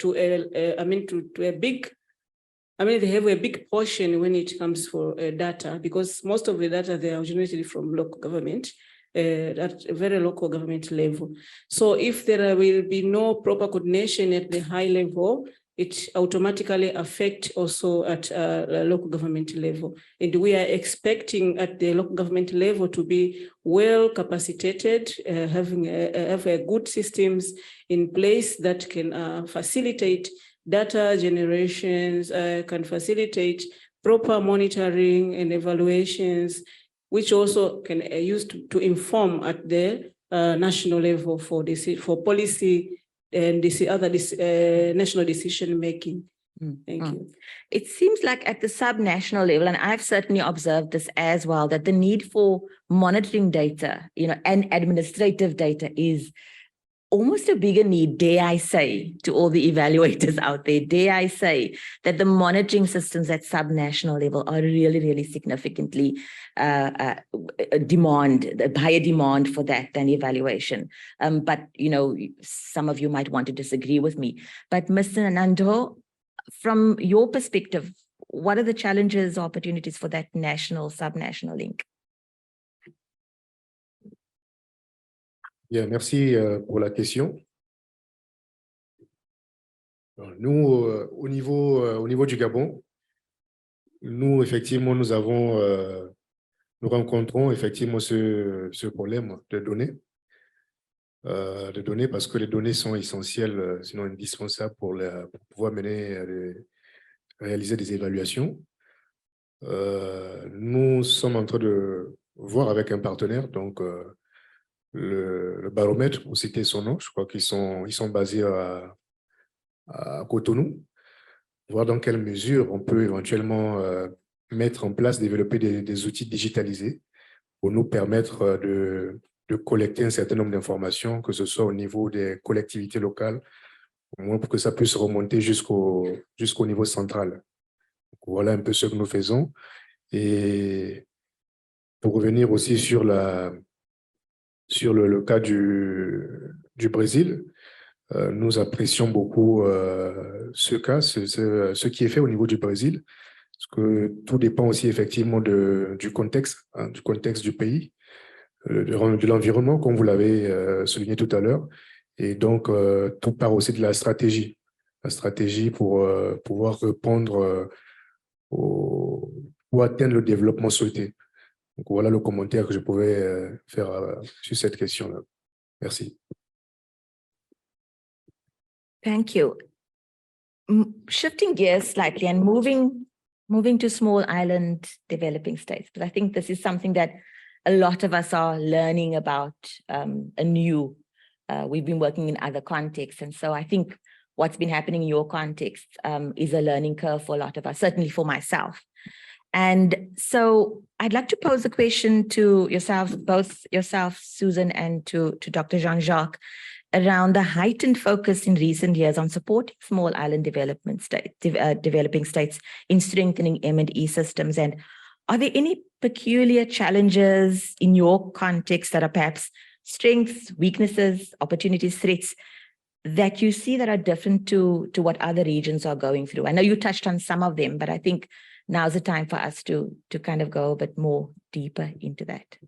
have a big portion when it comes for data, because most of the data, they are generated from local government, at a very local government level. So if there will be no proper coordination at the high level, it automatically affects also at local government level. And we are expecting at the local government level to be well capacitated, have good systems in place that can facilitate data generations, can facilitate proper monitoring and evaluations, which also can use to inform at the national level for policy and national decision making. Thank you. It seems like at the subnational level, and I've certainly observed this as well, that the need for monitoring data, and administrative data is almost a bigger need, dare I say, to all the evaluators out there, dare I say, that the monitoring systems at subnational level are really, really significantly higher demand for that than evaluation. But, some of you might want to disagree with me. But Mr. Nando, from your perspective, what are the challenges or opportunities for that national, subnational link? Bien, merci pour la question. Nous, au niveau du Gabon, nous, effectivement, nous rencontrons effectivement ce problème de données parce que les données sont essentielles, sinon indispensables pour pouvoir réaliser des évaluations. Nous sommes en train de voir avec un partenaire, donc le baromètre, pour citer son nom, je crois qu'ils sont basés à Cotonou, voir dans quelle mesure on peut éventuellement mettre en place, développer des outils digitalisés pour nous permettre de collecter un certain nombre d'informations, que ce soit au niveau des collectivités locales, au moins pour que ça puisse remonter jusqu'au niveau central. Donc, voilà un peu ce que nous faisons. Et pour revenir aussi sur le cas du Brésil, nous apprécions beaucoup ce cas, ce qui est fait au niveau du Brésil, parce que tout dépend aussi effectivement du contexte, du contexte du pays, de l'environnement, comme vous l'avez souligné tout à l'heure. Et donc, tout part aussi de la stratégie pour pouvoir répondre ou atteindre le développement souhaité. Donc, voilà le commentaire que je pouvais faire sur cette question-là. Merci. Thank you. Shifting gears slightly and moving to small island developing states, but I think this is something that a lot of us are learning about anew. We've been working in other contexts, and so I think what's been happening in your context is a learning curve for a lot of us, certainly for myself. And so I'd like to pose a question to yourself, both yourself, Susan, and to Dr. Jean-Jacques, around the heightened focus in recent years on supporting small island developing states in strengthening M&E systems. And are there any peculiar challenges in your context that are perhaps strengths, weaknesses, opportunities, threats that you see that are different to what other regions are going through? I know you touched on some of them, but I think now's the time for us to kind of go a bit more deeper into that.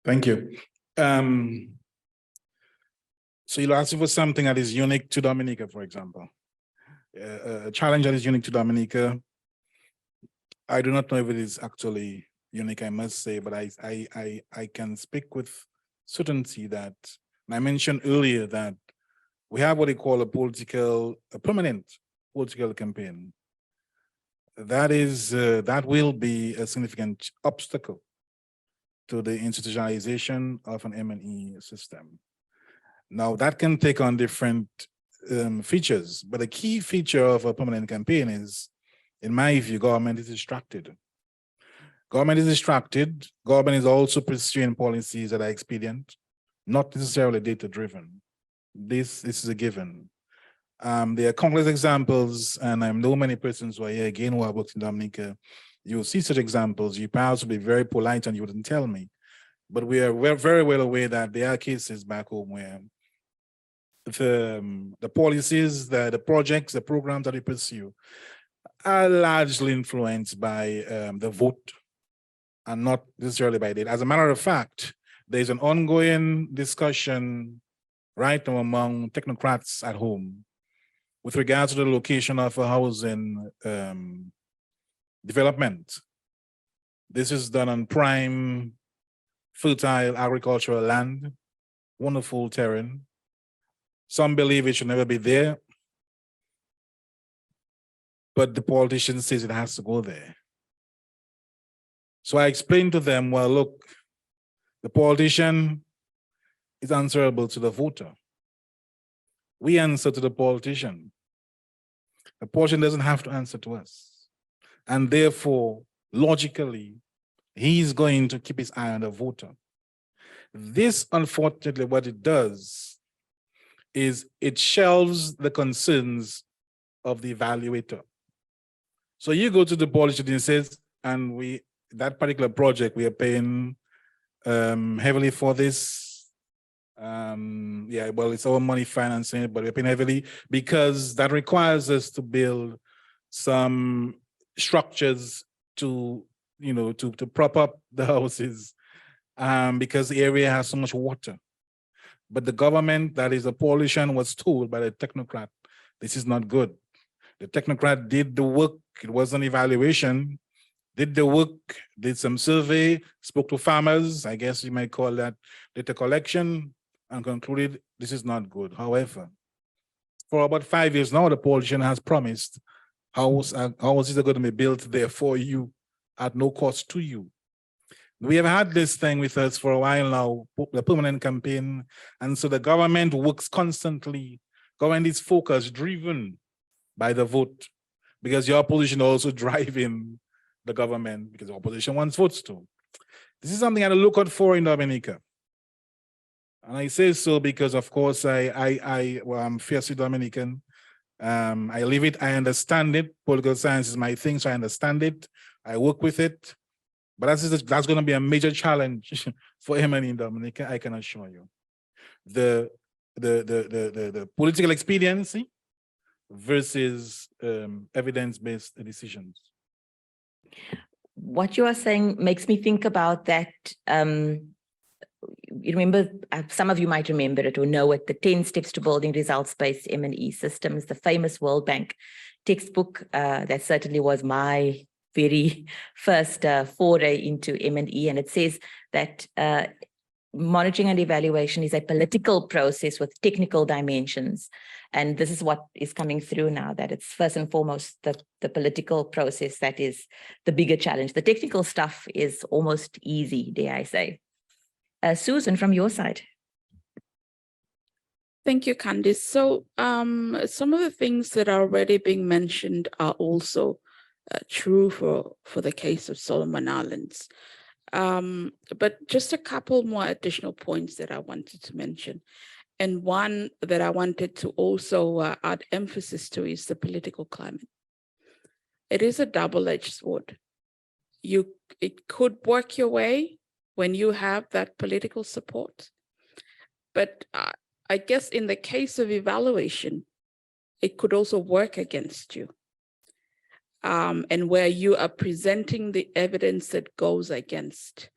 Thank you. So you're asking for something that is unique to Dominica, for example. A challenge that is unique to Dominica. I do not know if it is actually unique, I must say, but I can speak with certainty that, and I mentioned earlier that we have what they call a permanent political campaign. That will be a significant obstacle to the institutionalization of an M&E system. Now, that can take on different features, but a key feature of a permanent campaign is, in my view, government is distracted. Government is distracted. Government is also pursuing policies that are expedient, not necessarily data-driven. This is a given. There are countless examples, and I know many persons who are here again who have worked in Dominica. You'll see such examples. You perhaps will be very polite and you wouldn't tell me. But we're very well aware that there are cases back home where the policies, the projects, the programs that we pursue are largely influenced by the vote and not necessarily by data. As a matter of fact, there's an ongoing discussion right now among technocrats at home with regards to the location of a housing development. This is done on prime, fertile agricultural land, wonderful terrain. Some believe it should never be there, but the politician says it has to go there. So I explained to them, well, look, the politician is answerable to the voter. We answer to the politician. The politician doesn't have to answer to us. And therefore, logically, he's going to keep his eye on the voter. This, unfortunately, what it does is it shelves the concerns of the evaluator. So you go to the politician and says, and that particular project, we are paying heavily for this. Yeah, well, it's our money financing it, but we're paying heavily because that requires us to build some structures to, to prop up the houses because the area has so much water. But the government, that is the politician, was told by the technocrat, this is not good. The technocrat did the work. It was an evaluation, did the work, did some survey, spoke to farmers, I guess you might call that data collection, and concluded this is not good. However, for about 5 years now, the politician has promised houses are going to be built there for you at no cost to you. We have had this thing with us for a while now, the permanent campaign, and so the government works constantly. Government is focused, driven by the vote, because your opposition also driving the government because the opposition wants votes too. This is something I look out for in Dominica. And I say so because, of course, I'm fiercely Dominican. I live it, I understand it. Political science is my thing, so I understand it. I work with it. But that's going to be a major challenge for MNE in Dominica, I can assure you. The political expediency versus evidence-based decisions. What you are saying makes me think about that. You remember, some of you might remember it or know it, the 10 steps to building results-based M&E systems, the famous World Bank textbook. That certainly was my very first foray into M&E, and it says that monitoring and evaluation is a political process with technical dimensions. And this is what is coming through now, that it's first and foremost the political process that is the bigger challenge. The technical stuff is almost easy, dare I say. Susan, from your side. Thank you, Candice. So some of the things that are already being mentioned are also true for the case of Solomon Islands. But just a couple more additional points that I wanted to mention. And one that I wanted to also add emphasis to is the political climate. It is a double-edged sword. It could work your way when you have that political support. But I guess in the case of evaluation, it could also work against you. And where you are presenting the evidence that goes against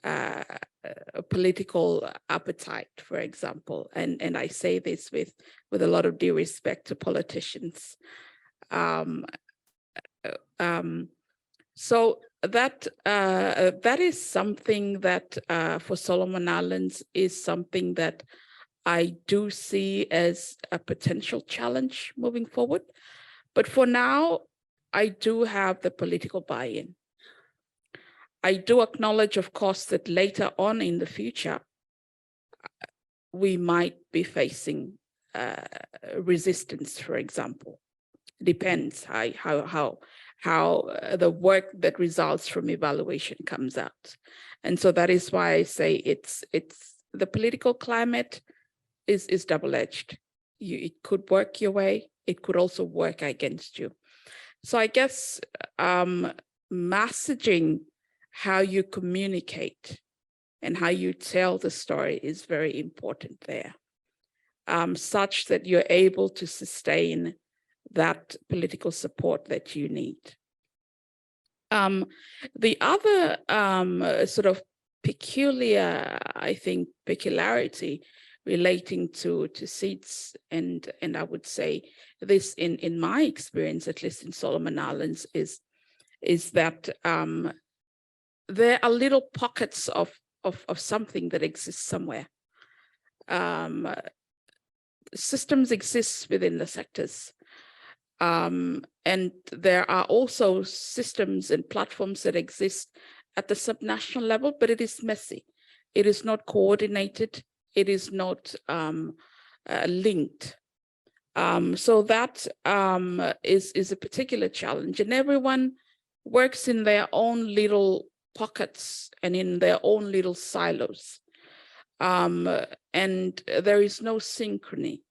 a political appetite, for example. And I say this with a lot of due respect to politicians. So that is something that for Solomon Islands is something that I do see as a potential challenge moving forward. But for now, I do have the political buy-in. I do acknowledge, of course, that later on in the future, we might be facing resistance, for example. Depends how the work that results from evaluation comes out. And so that is why I say it's the political climate is double-edged. It could work your way, it could also work against you. So I guess messaging how you communicate and how you tell the story is very important there. such that you're able to sustain that political support that you need. The other sort of peculiar, I think, peculiarity relating to seats, and I would say this in my experience, at least in Solomon Islands, is that there are little pockets of something that exists somewhere. Systems exist within the sectors. And there are also systems and platforms that exist at the subnational level, but it is messy. It is not coordinated. It is not linked. So that is a particular challenge, and everyone works in their own little pockets and in their own little silos. And there is no synchrony.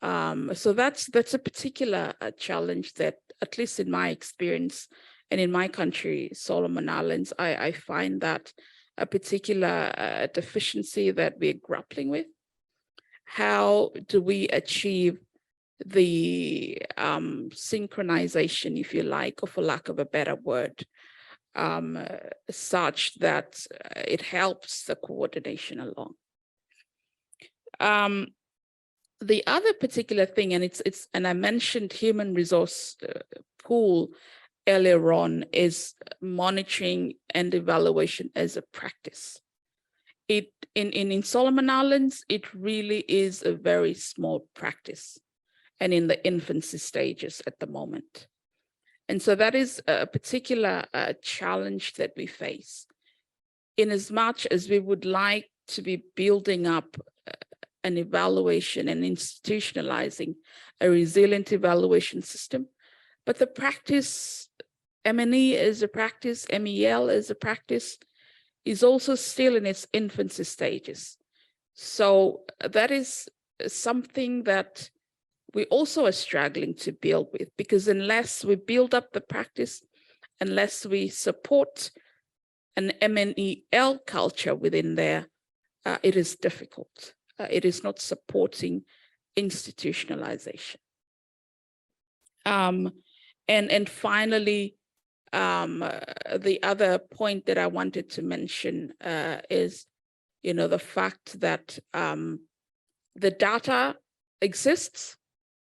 So that's a particular challenge that, at least in my experience and in my country, Solomon Islands, I find that a particular deficiency that we're grappling with. How do we achieve the synchronization, if you like, or for lack of a better word, such that it helps the coordination along? The other particular thing, and I mentioned human resource pool earlier on, is monitoring and evaluation as a practice. In Solomon Islands, it really is a very small practice, and in the infancy stages at the moment. And so that is a particular challenge that we face. In as much as we would like to be building up an evaluation and institutionalizing a resilient evaluation system, but the practice, M&E as a practice, MEL as a practice, is also still in its infancy stages. So that is something that we also are struggling to build with, because unless we build up the practice, unless we support an MEL culture within there, it is difficult. It is not supporting institutionalization. And finally, the other point that I wanted to mention is, the fact that the data exists,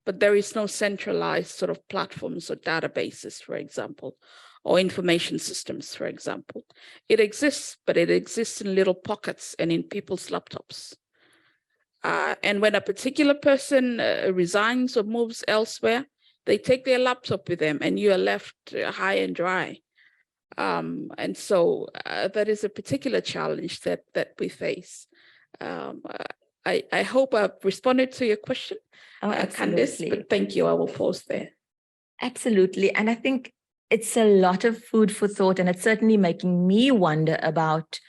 but there is no centralized sort of platforms or databases, for example, or information systems, for example. It exists, but it exists in little pockets and in people's laptops. And when a particular person resigns or moves elsewhere, they take their laptop with them and you are left high and dry. And so that is a particular challenge that we face. I hope I've responded to your question, Candice, but thank you. I will pause there. Absolutely. And I think it's a lot of food for thought, and it's certainly making me wonder about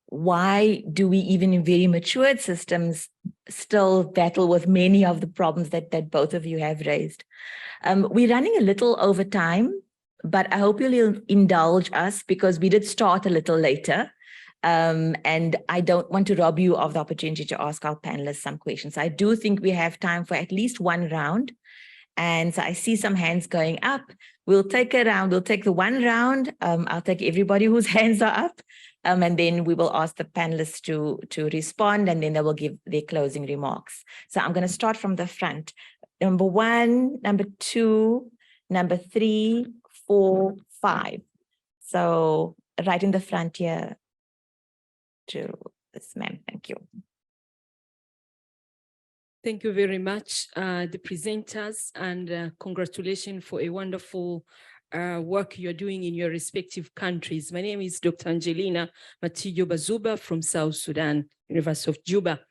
why do we, even in very matured systems, still battle with many of the problems that both of you have raised. We're running a little over time, but I hope you'll indulge us because we did start a little later. And I don't want to rob you of the opportunity to ask our panelists some questions. I do think we have time for at least one round. And so I see some hands going up. We'll take a round. We'll take the one round. I'll take everybody whose hands are up. And then we will ask the panelists to respond, and then they will give their closing remarks. So I'm going to start from the front. Number 1, number 2, number 3, 4, 5. So right in the front here to this ma'am. Thank you. Thank you very much, the presenters, and congratulations for a wonderful work you're doing in your respective countries. My name is Dr. Angelina Matijo Bazuba from South Sudan, University of Juba.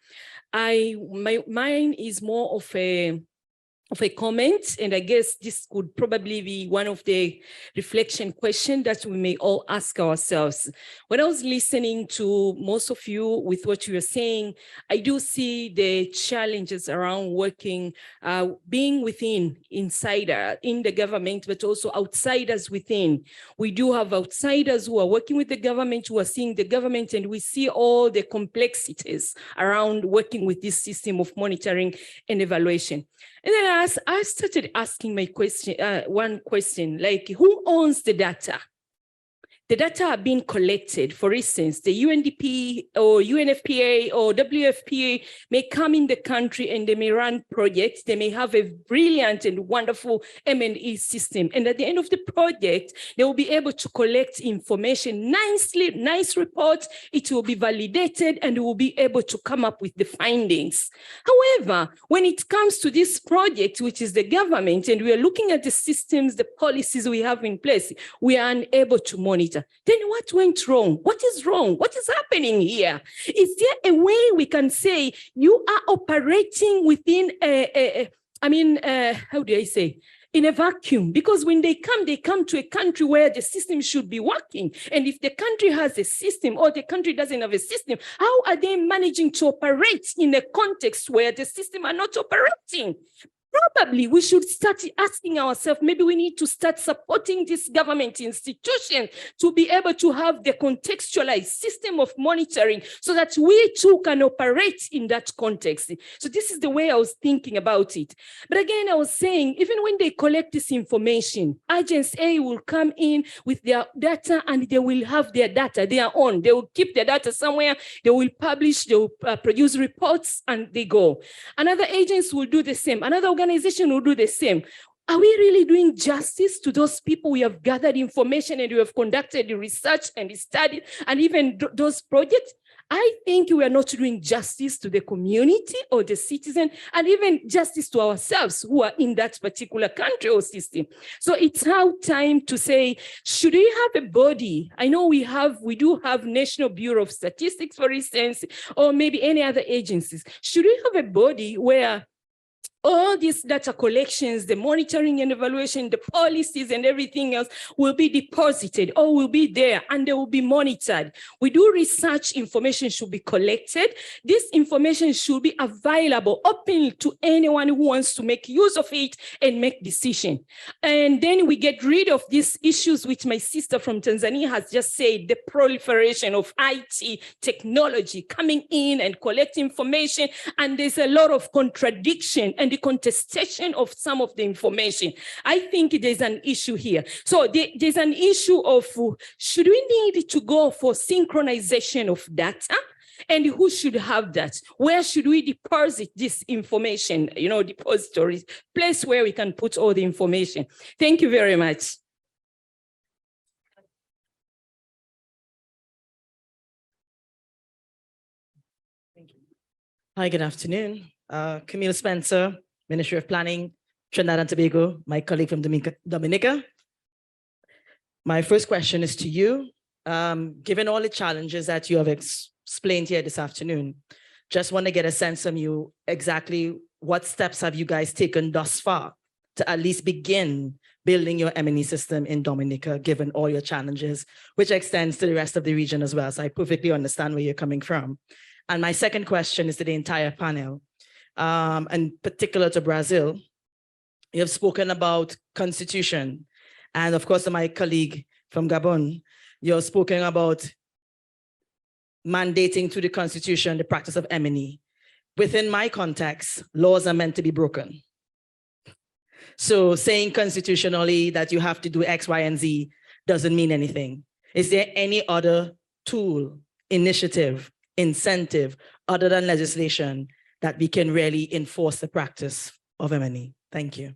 Mine is more of a of a comment, and I guess this could probably be one of the reflection questions that we may all ask ourselves. When I was listening to most of you with what you were saying, I do see the challenges around working, being inside in the government, but also outsiders within. We do have outsiders who are working with the government, who are seeing the government, and we see all the complexities around working with this system of monitoring and evaluation. And then I started asking my question, one question, like, who owns the data? The data are being collected. For instance, the UNDP or UNFPA or WFPA may come in the country and they may run projects. They may have a brilliant and wonderful M&E system. And at the end of the project, they will be able to collect information nicely, nice reports. It will be validated and we will be able to come up with the findings. However, when it comes to this project, which is the government, and we are looking at the systems, the policies we have in place, we are unable to monitor. Then what went wrong? What is wrong? What is happening here? Is there a way we can say you are operating within how do I say? In a vacuum? Because when they come to a country where the system should be working. And if the country has a system or the country doesn't have a system, how are they managing to operate in a context where the system are not operating? Probably we should start asking ourselves, maybe we need to start supporting this government institution to be able to have the contextualized system of monitoring so that we too can operate in that context. So this is the way I was thinking about it. But again, I was saying, even when they collect this information, Agents A will come in with their data and they will have their data, their own. They will keep their data somewhere, they will publish, they will produce reports and they go. Another agents will do the same. Another organization will do the same. Are we really doing justice to those people we have gathered information and we have conducted research and studied and even those projects? I think we are not doing justice to the community or the citizen and even justice to ourselves who are in that particular country or system. So it's now time to say, should we have a body? I know we do have National Bureau of Statistics, for instance, or maybe any other agencies. Should we have a body where all these data collections, the monitoring and evaluation, the policies and everything else will be deposited or will be there and they will be monitored? We do research, information should be collected. This information should be available, open to anyone who wants to make use of it and make decision. And then we get rid of these issues which my sister from Tanzania has just said, the proliferation of IT technology coming in and collect information. And there's a lot of contradiction and the contestation of some of the information. I think there's an issue here. So there's an issue of, should we need to go for synchronization of data? And who should have that? Where should we deposit this information? Depositories, place where we can put all the information. Thank you very much. Hi, good afternoon. Camille Spencer, Ministry of Planning, Trinidad and Tobago, my colleague from Dominica. My first question is to you. Given all the challenges that you have explained here this afternoon, just want to get a sense from you exactly what steps have you guys taken thus far to at least begin building your M&E system in Dominica, given all your challenges, which extends to the rest of the region as well. So I perfectly understand where you're coming from. And my second question is to the entire panel, and particular to Brazil. You have spoken about constitution. And of course, to my colleague from Gabon, you've spoken about mandating to the constitution the practice of M&E. Within my context, laws are meant to be broken. So saying constitutionally that you have to do X, Y, and Z doesn't mean anything. Is there any other tool, initiative, incentive, other than legislation, that we can really enforce the practice of M&E? Thank you.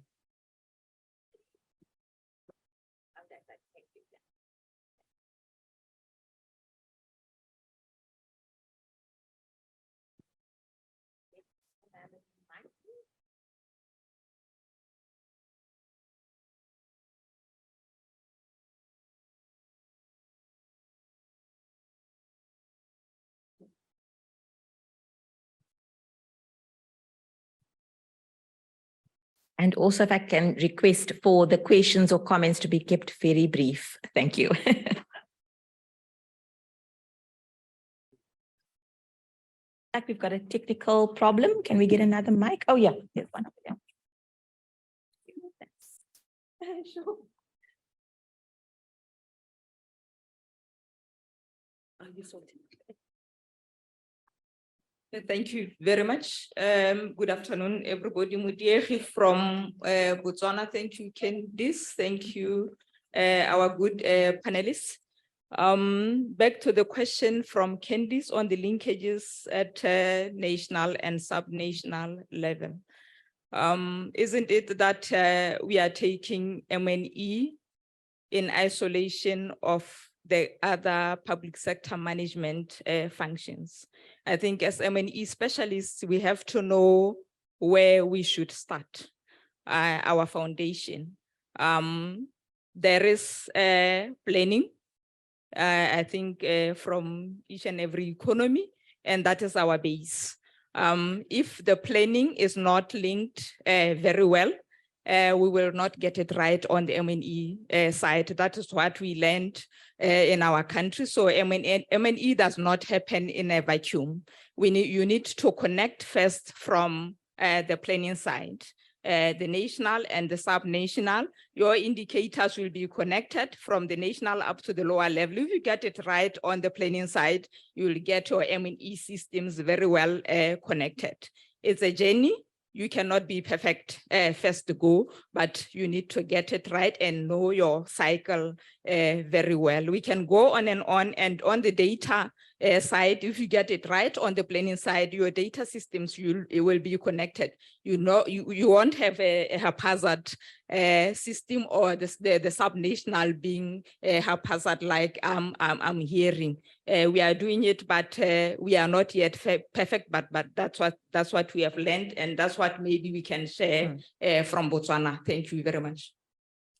And also if I can request for the questions or comments to be kept very brief. Thank you. Like we've got a technical problem. Can we get another mic? Oh yeah, there's one over there. Sure. Thank you very much. Good afternoon, everybody. Mudieri from Botswana. Thank you, Candice. Thank you, our good panelists. Back to the question from Candice on the linkages at national and sub-national level. Isn't it that we are taking MNE in isolation of the other public sector management functions? I think as MNE specialists, we have to know where we should start our foundation. There is planning, I think, from each and every economy, and that is our base. If the planning is not linked very well, we will not get it right on the MNE side. That is what we learned in our country. So MNE does not happen in a vacuum. You need to connect first from the planning side. The national and the sub-national, your indicators will be connected from the national up to the lower level. If you get it right on the planning side, you will get your MNE systems very well connected. It's a journey. You cannot be perfect first to go, but you need to get it right and know your cycle very well. We can go on, and on the data side, if you get it right on the planning side, your data systems it will be connected. You know, you won't have a haphazard system or the sub-national being haphazard like I'm hearing. We are doing it, but we are not yet perfect. But that's what we have learned, and that's what maybe we can share from Botswana. Thank you very much.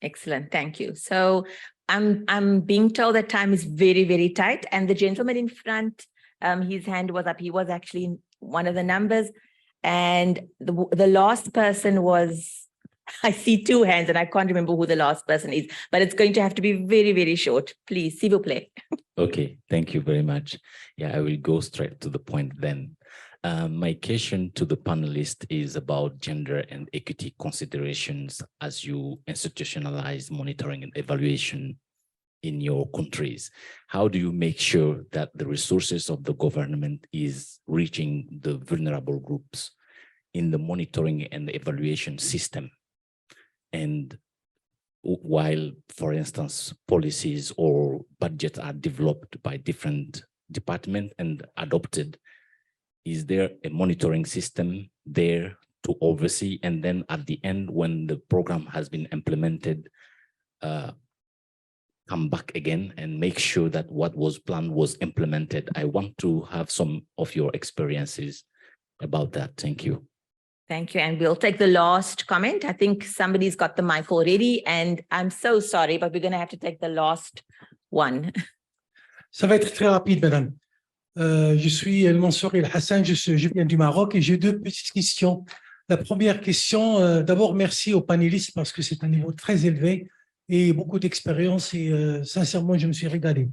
Excellent, thank you. So I'm being told that time is very, very tight, and the gentleman in front, his hand was up. He was actually one of the numbers, and the last person was, I see two hands, and I can't remember who the last person is, but it's going to have to be very, very short. Please, s'il vous plaît. Okay, thank you very much. Yeah, I will go straight to the point then. My question to the panelists is about gender and equity considerations as you institutionalize monitoring and evaluation in your countries. How do you make sure that the resources of the government is reaching the vulnerable groups in the monitoring and the evaluation system? And while, for instance, policies or budgets are developed by different departments and adopted, is there a monitoring system there to oversee? And then at the end, when the program has been implemented, come back again and make sure that what was planned was implemented? I want to have some of your experiences about that. Thank you. Thank you. And we'll take the last comment. I think somebody's got the mic already, and I'm so sorry, but we're going to have to take the last one. Ça va être très rapide, madame. Je suis El Mansour El Hassan, je viens du Maroc et j'ai deux petites questions. La première question, d'abord merci aux panélistes parce que c'est un niveau très élevé et beaucoup d'expérience et sincèrement, je me suis régalé.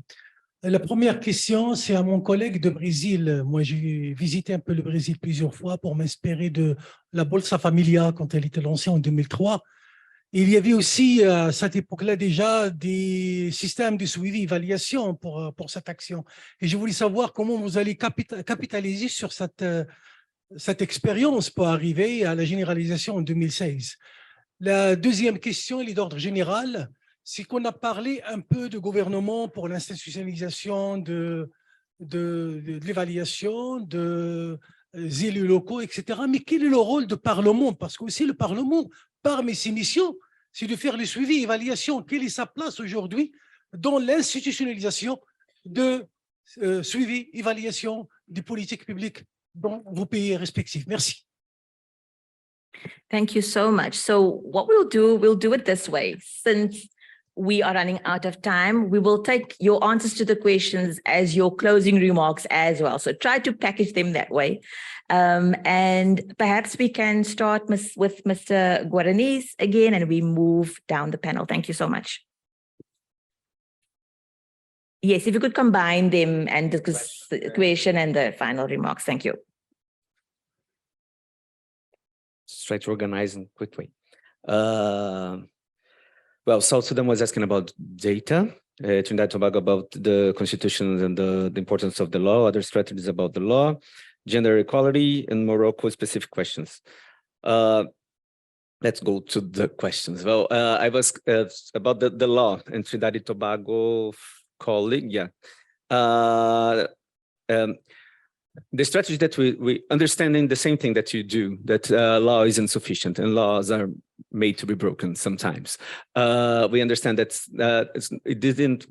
La première question, c'est à mon collègue de Brésil. Moi, j'ai visité un peu le Brésil plusieurs fois pour m'inspirer de la Bolsa Familia quand elle était lancée en 2003. Et il y avait aussi à cette époque-là déjà des systèmes de suivi, évaluation pour cette action. Et je voulais savoir comment vous allez capitaliser sur cette expérience pour arriver à la généralisation en 2016. La deuxième question, elle est d'ordre général. C'est qu'on a parlé un peu de gouvernement pour l'institutionnalisation de l'évaluation, des élus locaux, etc. Mais quel est le rôle du Parlement? Parce que aussi le Parlement, parmi ses missions, c'est de faire le suivi, l'évaluation. Quelle est sa place aujourd'hui dans l'institutionnalisation de suivi, évaluation des politiques publiques dans vos pays respectifs? Merci. Thank you so much. So what we'll do it this way. Since we are running out of time. We will take your answers to the questions as your closing remarks as well. So try to package them that way. And perhaps we can start with Mr. Guaranis again, and we move down the panel. Thank you so much. Yes, if you could combine them and discuss the question and the final remarks. Thank you. Just try to organize in a quick way. Well, South Sudan was asking about data, Trinidad and Tobago about the constitution and the importance of the law, other strategies about the law, gender equality, and Morocco specific questions. Let's go to the questions. Well, I was about the law and Trinidad and Tobago colleague, yeah. The strategy that we understanding the same thing that you do, that law isn't sufficient and laws are made to be broken sometimes. We understand that it didn't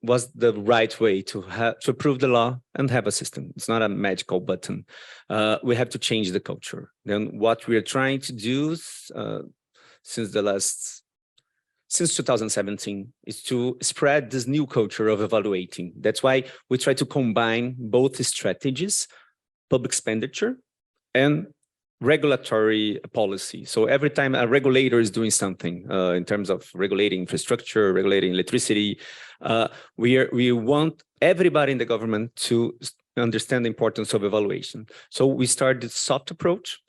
was the right way to approve the law and have a system. It's not a magical button. We have to change the culture. Then what we are trying to do since 2017 is to spread this new culture of evaluating. That's why we try to combine both strategies, public expenditure and regulatory policy. So every time a regulator is doing something in terms of regulating infrastructure, regulating electricity, we want everybody in the government to understand the importance of evaluation. So we started this soft approach,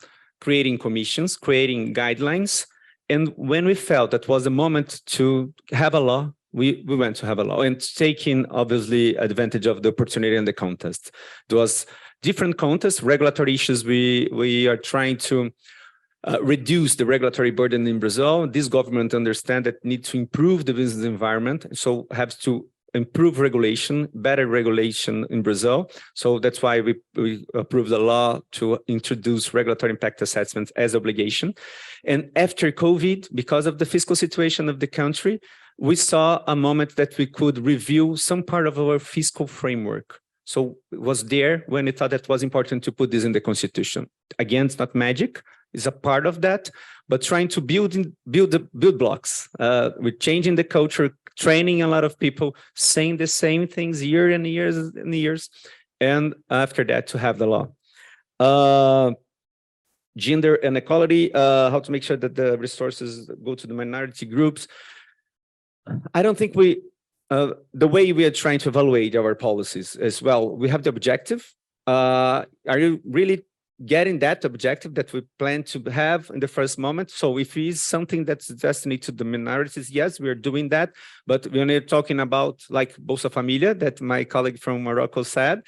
creating commissions, creating guidelines. And when we felt that was the moment to have a law, we went to have a law and taking obviously advantage of the opportunity and the contest. There was different contests, regulatory issues. We are trying to reduce the regulatory burden in Brazil. This government understands that need to improve the business environment, so have to improve regulation, better regulation in Brazil. So that's why we approved the law to introduce regulatory impact assessments as obligation. And after COVID, because of the fiscal situation of the country, we saw a moment that we could review some part of our fiscal framework. So it was there when we thought that was important to put this in the constitution. Again, it's not magic, it's a part of that, but trying to build blocks. We're changing the culture, training a lot of people, saying the same things year and years and years, and after that to have the law. Gender and equality, how to make sure that the resources go to the minority groups. I don't think the way we are trying to evaluate our policies as well, we have the objective. Are you really getting that objective that we plan to have in the first moment? So if it is something that's destined to the minorities, yes, we are doing that. But when you're talking about like Bolsa Familia, that my colleague from Morocco said,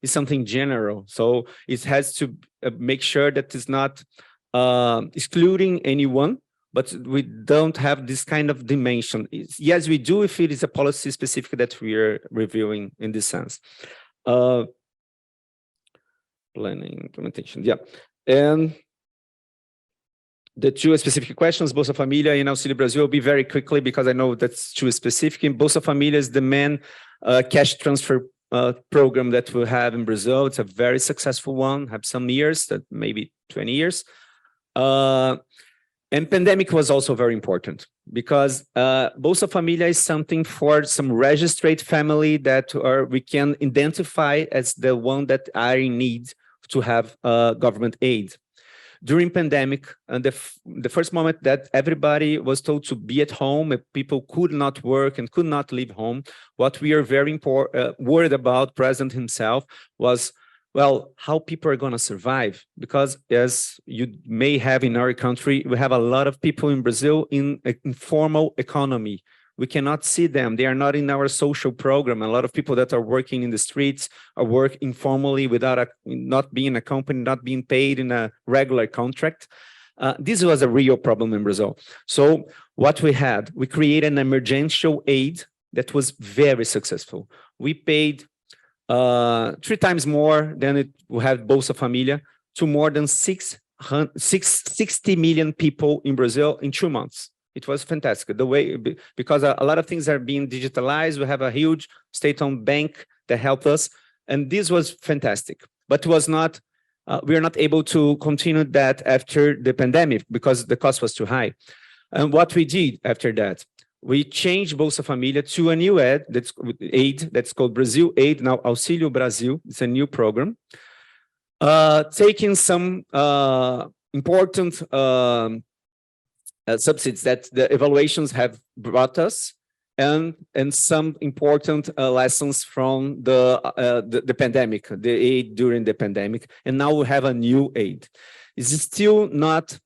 is something general. So it has to make sure that it's not excluding anyone, but we don't have this kind of dimension. Yes, we do if it is a policy specific that we are reviewing in this sense. Planning, implementation, yeah. And the two specific questions, Bolsa Familia and Auxílio Brasil, will be very quickly because I know that's too specific. In Bolsa Familia is the main cash transfer program that we have in Brazil. It's a very successful one, have some years, that maybe 20 years. And pandemic was also very important because Bolsa Familia is something for some registered family that we can identify as the one that are in need to have government aid. During pandemic, and the first moment that everybody was told to be at home, people could not work and could not leave home, what we are very worried about, President himself, was, well, how people are going to survive. Because as you may have in our country, we have a lot of people in Brazil in an informal economy. We cannot see them. They are not in our social program. A lot of people that are working in the streets are working informally without not being accompanied, not being paid in a regular contract. This was a real problem in Brazil. So what we had, we created an emergency aid that was very successful. We paid 3 times more than it we have Bolsa Familia to more than 60 million people in Brazil in 2 months. It was fantastic the way, because a lot of things are being digitalized. We have a huge state-owned bank that helped us, and this was fantastic. But it was not, we are not able to continue that after the pandemic because the cost was too high. And what we did after that, we changed Bolsa Família to a new aid that's called Brazil Aid, now Auxílio Brasil. It's a new program. Taking some important subsidies that the evaluations have brought us, and some important lessons from the pandemic, the aid during the pandemic, and now we have a new aid. It's still not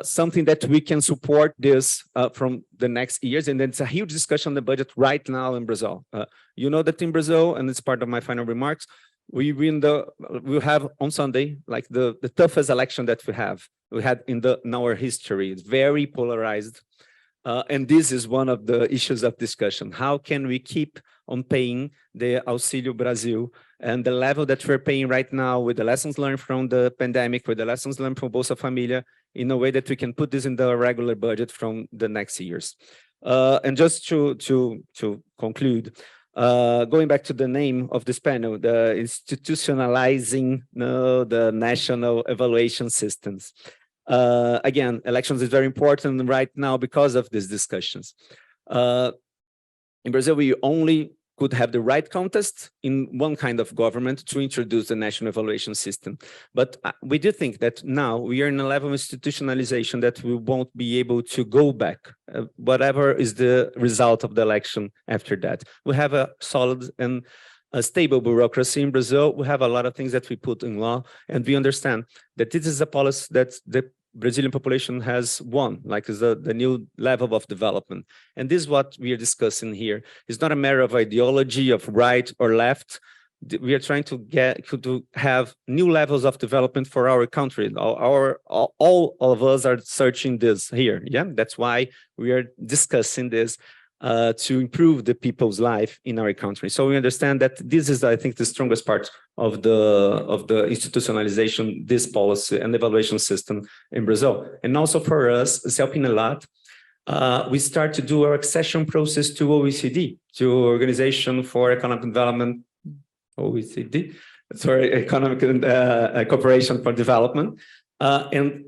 something that we can support this from the next years, and it's a huge discussion on the budget right now in Brazil. You know that in Brazil, and it's part of my final remarks, we'll have on Sunday like the toughest election that we had in our history. It's very polarized. And this is one of the issues of discussion. How can we keep on paying the Auxílio Brasil and the level that we're paying right now with the lessons learned from the pandemic, with the lessons learned from Bolsa Família, in a way that we can put this in the regular budget from the next years. And just to conclude, going back to the name of this panel, the institutionalizing the national evaluation systems. Again, elections is very important right now because of these discussions. In Brazil, we only could have the right contest in one kind of government to introduce the national evaluation system. But we do think that now we are in a level of institutionalization that we won't be able to go back, whatever is the result of the election after that. We have a solid and a stable bureaucracy in Brazil. We have a lot of things that we put in law, and we understand that this is a policy that the Brazilian population has won, like is the new level of development. And this is what we are discussing here. It's not a matter of ideology of right or left. We are trying to have new levels of development for our country. All of us are searching this here. Yeah, that's why we are discussing this. To improve the people's life in our country. So we understand that this is, I think, the strongest part of the institutionalization, this policy and evaluation system in Brazil. And also for us, it's helping a lot. We start to do our accession process to OECD, to Organization for Economic Development, OECD, sorry, Economic Cooperation for Development. And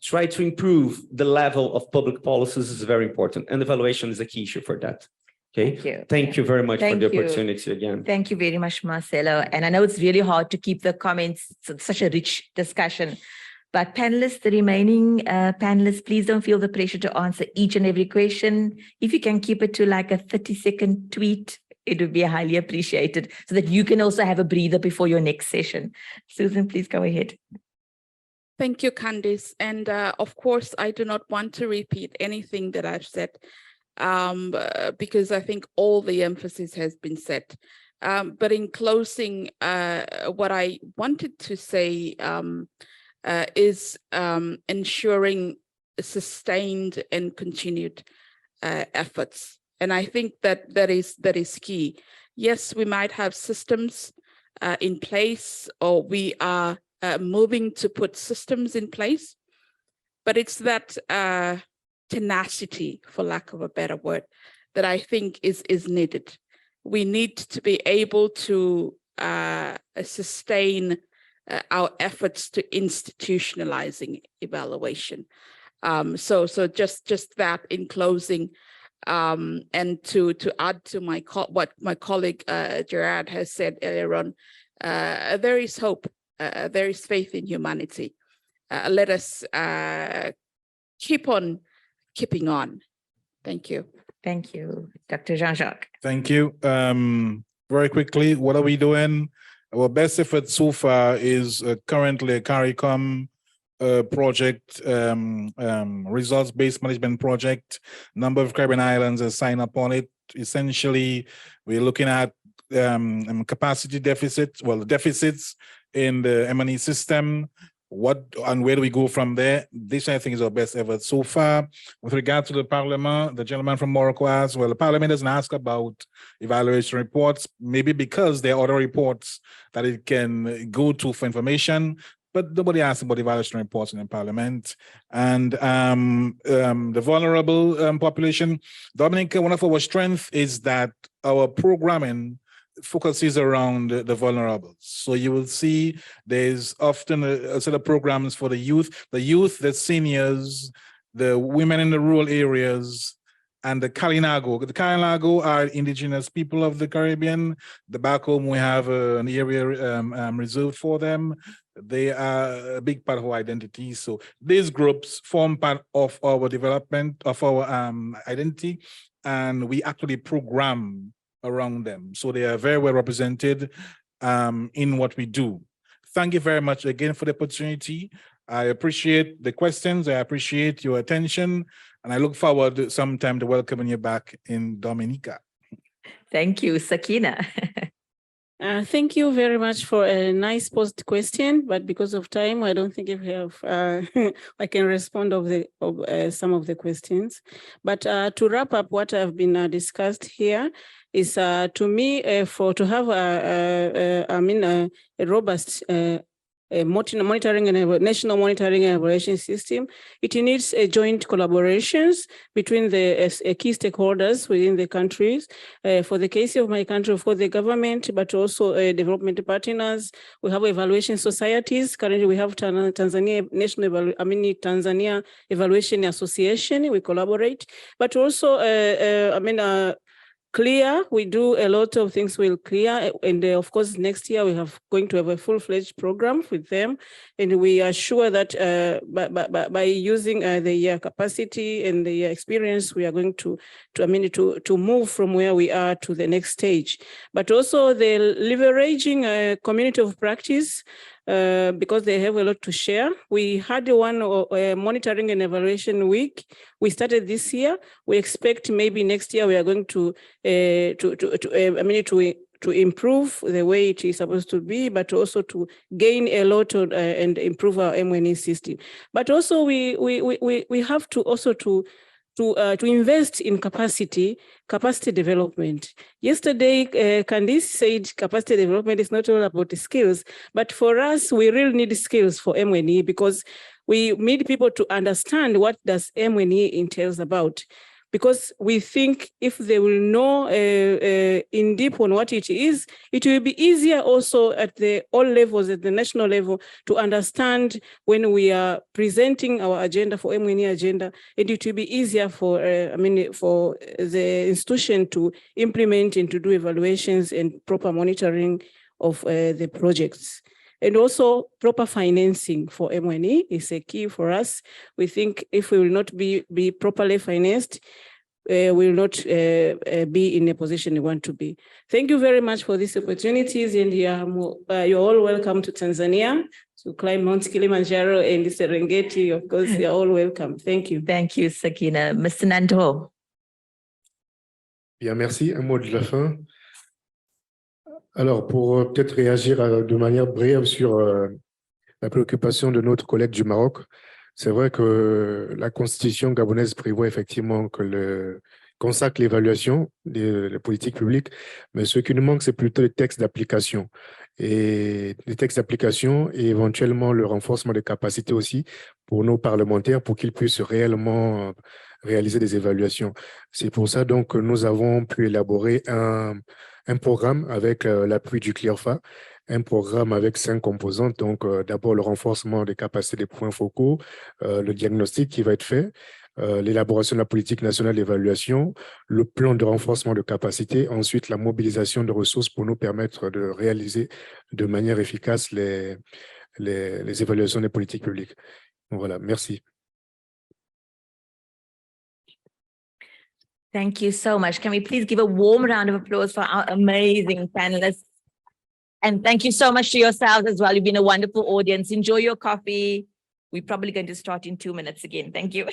try to improve the level of public policies is very important, and evaluation is a key issue for that. Okay, thank you very much for the opportunity again. Thank you very much, Marcelo. And I know it's really hard to keep the comments, such a rich discussion. But panelists, the remaining panelists, please don't feel the pressure to answer each and every question. If you can keep it to like a 30-second tweet, it would be highly appreciated, so that you can also have a breather before your next session. Susan, please go ahead. Thank you, Candice. And of course, I do not want to repeat anything that I've said, because I think all the emphasis has been set. But in closing, what I wanted to say is ensuring sustained and continued efforts. And I think that is key. Yes, we might have systems in place, or we are moving to put systems in place, but it's that tenacity, for lack of a better word, that I think is needed. We need to be able to sustain our efforts to institutionalizing evaluation. So just that in closing, and to add to what my colleague Gerard has said earlier on, there is hope. There is faith in humanity. Let us keep on keeping on. Thank you. Thank you, Dr. Jean-Jacques. Thank you. Very quickly, what are we doing? Our best effort so far is currently a CARICOM project, results-based management project. Number of Caribbean islands have signed up on it. Essentially, we're looking at capacity deficits, deficits in the M&E system. What and where do we go from there? This, I think, is our best effort so far. With regard to the Parliament, the gentleman from Morocco asked, well, the Parliament doesn't ask about evaluation reports, maybe because there are other reports that it can go to for information, but nobody asks about evaluation reports in the Parliament. And the vulnerable population, Dominica, one of our strengths is that our programming focuses around the vulnerables. So you will see there's often a set of programs for the youth, the seniors, the women in the rural areas, and the Kalinago. The Kalinago are indigenous people of the Caribbean. The back home, we have an area reserved for them. They are a big part of our identity. So these groups form part of our development, of our identity, and we actually program around them. So they are very well represented in what we do. Thank you very much again for the opportunity. I appreciate the questions. I appreciate your attention, and I look forward sometime to welcoming you back in Dominica. Thank you, Sakina. Thank you very much for a nice post question, but because of time, I don't think if we have, I can respond of some of the questions. But to wrap up what have been discussed here is to me, to have a robust monitoring and national monitoring and evaluation system, it needs a joint collaborations between the key stakeholders within the countries. For the case of my country, of course, the government, but also development partners. We have evaluation societies. Currently, we have Tanzania Tanzania Evaluation Association. We collaborate, but also CLEAR, we do a lot of things with CLEAR, and of course next year we have going to have a full-fledged program with them, and we are sure that by using the capacity and the experience, we are going to move from where we are to the next stage. But also the leveraging a community of practice, because they have a lot to share. We had one monitoring and evaluation week. We started this year. We expect maybe next year we are going to improve the way it is supposed to be, but also to gain a lot and improve our MNE system. But also we have to also to invest in capacity development. Yesterday, Candice said capacity development is not all about the skills, but for us, we really need skills for MNE because we need people to understand what does MNE entails about. Because we think if they will know in deep on what it is, it will be easier also at all levels, at the national level, to understand when we are presenting our agenda for MNE agenda, and it will be easier for for the institution to implement and to do evaluations and proper monitoring of the projects. And also proper financing for MNE is a key for us. We think if we will not be properly financed, we will not be in a position we want to be. Thank you very much for these opportunities, and you're all welcome to Tanzania to climb Mount Kilimanjaro and the Serengeti. Of course, you're all welcome. Thank you. Thank you, Sakina. Mr. Nanto. Bien, merci. Un mot de la fin. Alors, pour peut-être réagir de manière brève sur la préoccupation de notre collègue du Maroc, c'est vrai que la constitution gabonaise prévoit effectivement que consacre l'évaluation des politiques publiques, mais ce qui nous manque, c'est plutôt les textes d'application. Et les textes d'application et éventuellement le renforcement des capacités aussi pour nos parlementaires pour qu'ils puissent réellement réaliser des évaluations. C'est pour ça donc que nous avons pu élaborer un programme avec l'appui du CLIRFA, un programme avec 5 composantes. Donc, d'abord, le renforcement des capacités des points focaux, le diagnostic qui va être fait, l'élaboration de la politique nationale d'évaluation, le plan de renforcement de capacité, ensuite la mobilisation de ressources pour nous permettre de réaliser de manière efficace les évaluations des politiques publiques. Voilà, merci. Thank you so much. Can we please give a warm round of applause for our amazing panelists? And thank you so much to yourselves as well. You've been a wonderful audience. Enjoy your coffee. We're probably going to start in 2 minutes again. Thank you.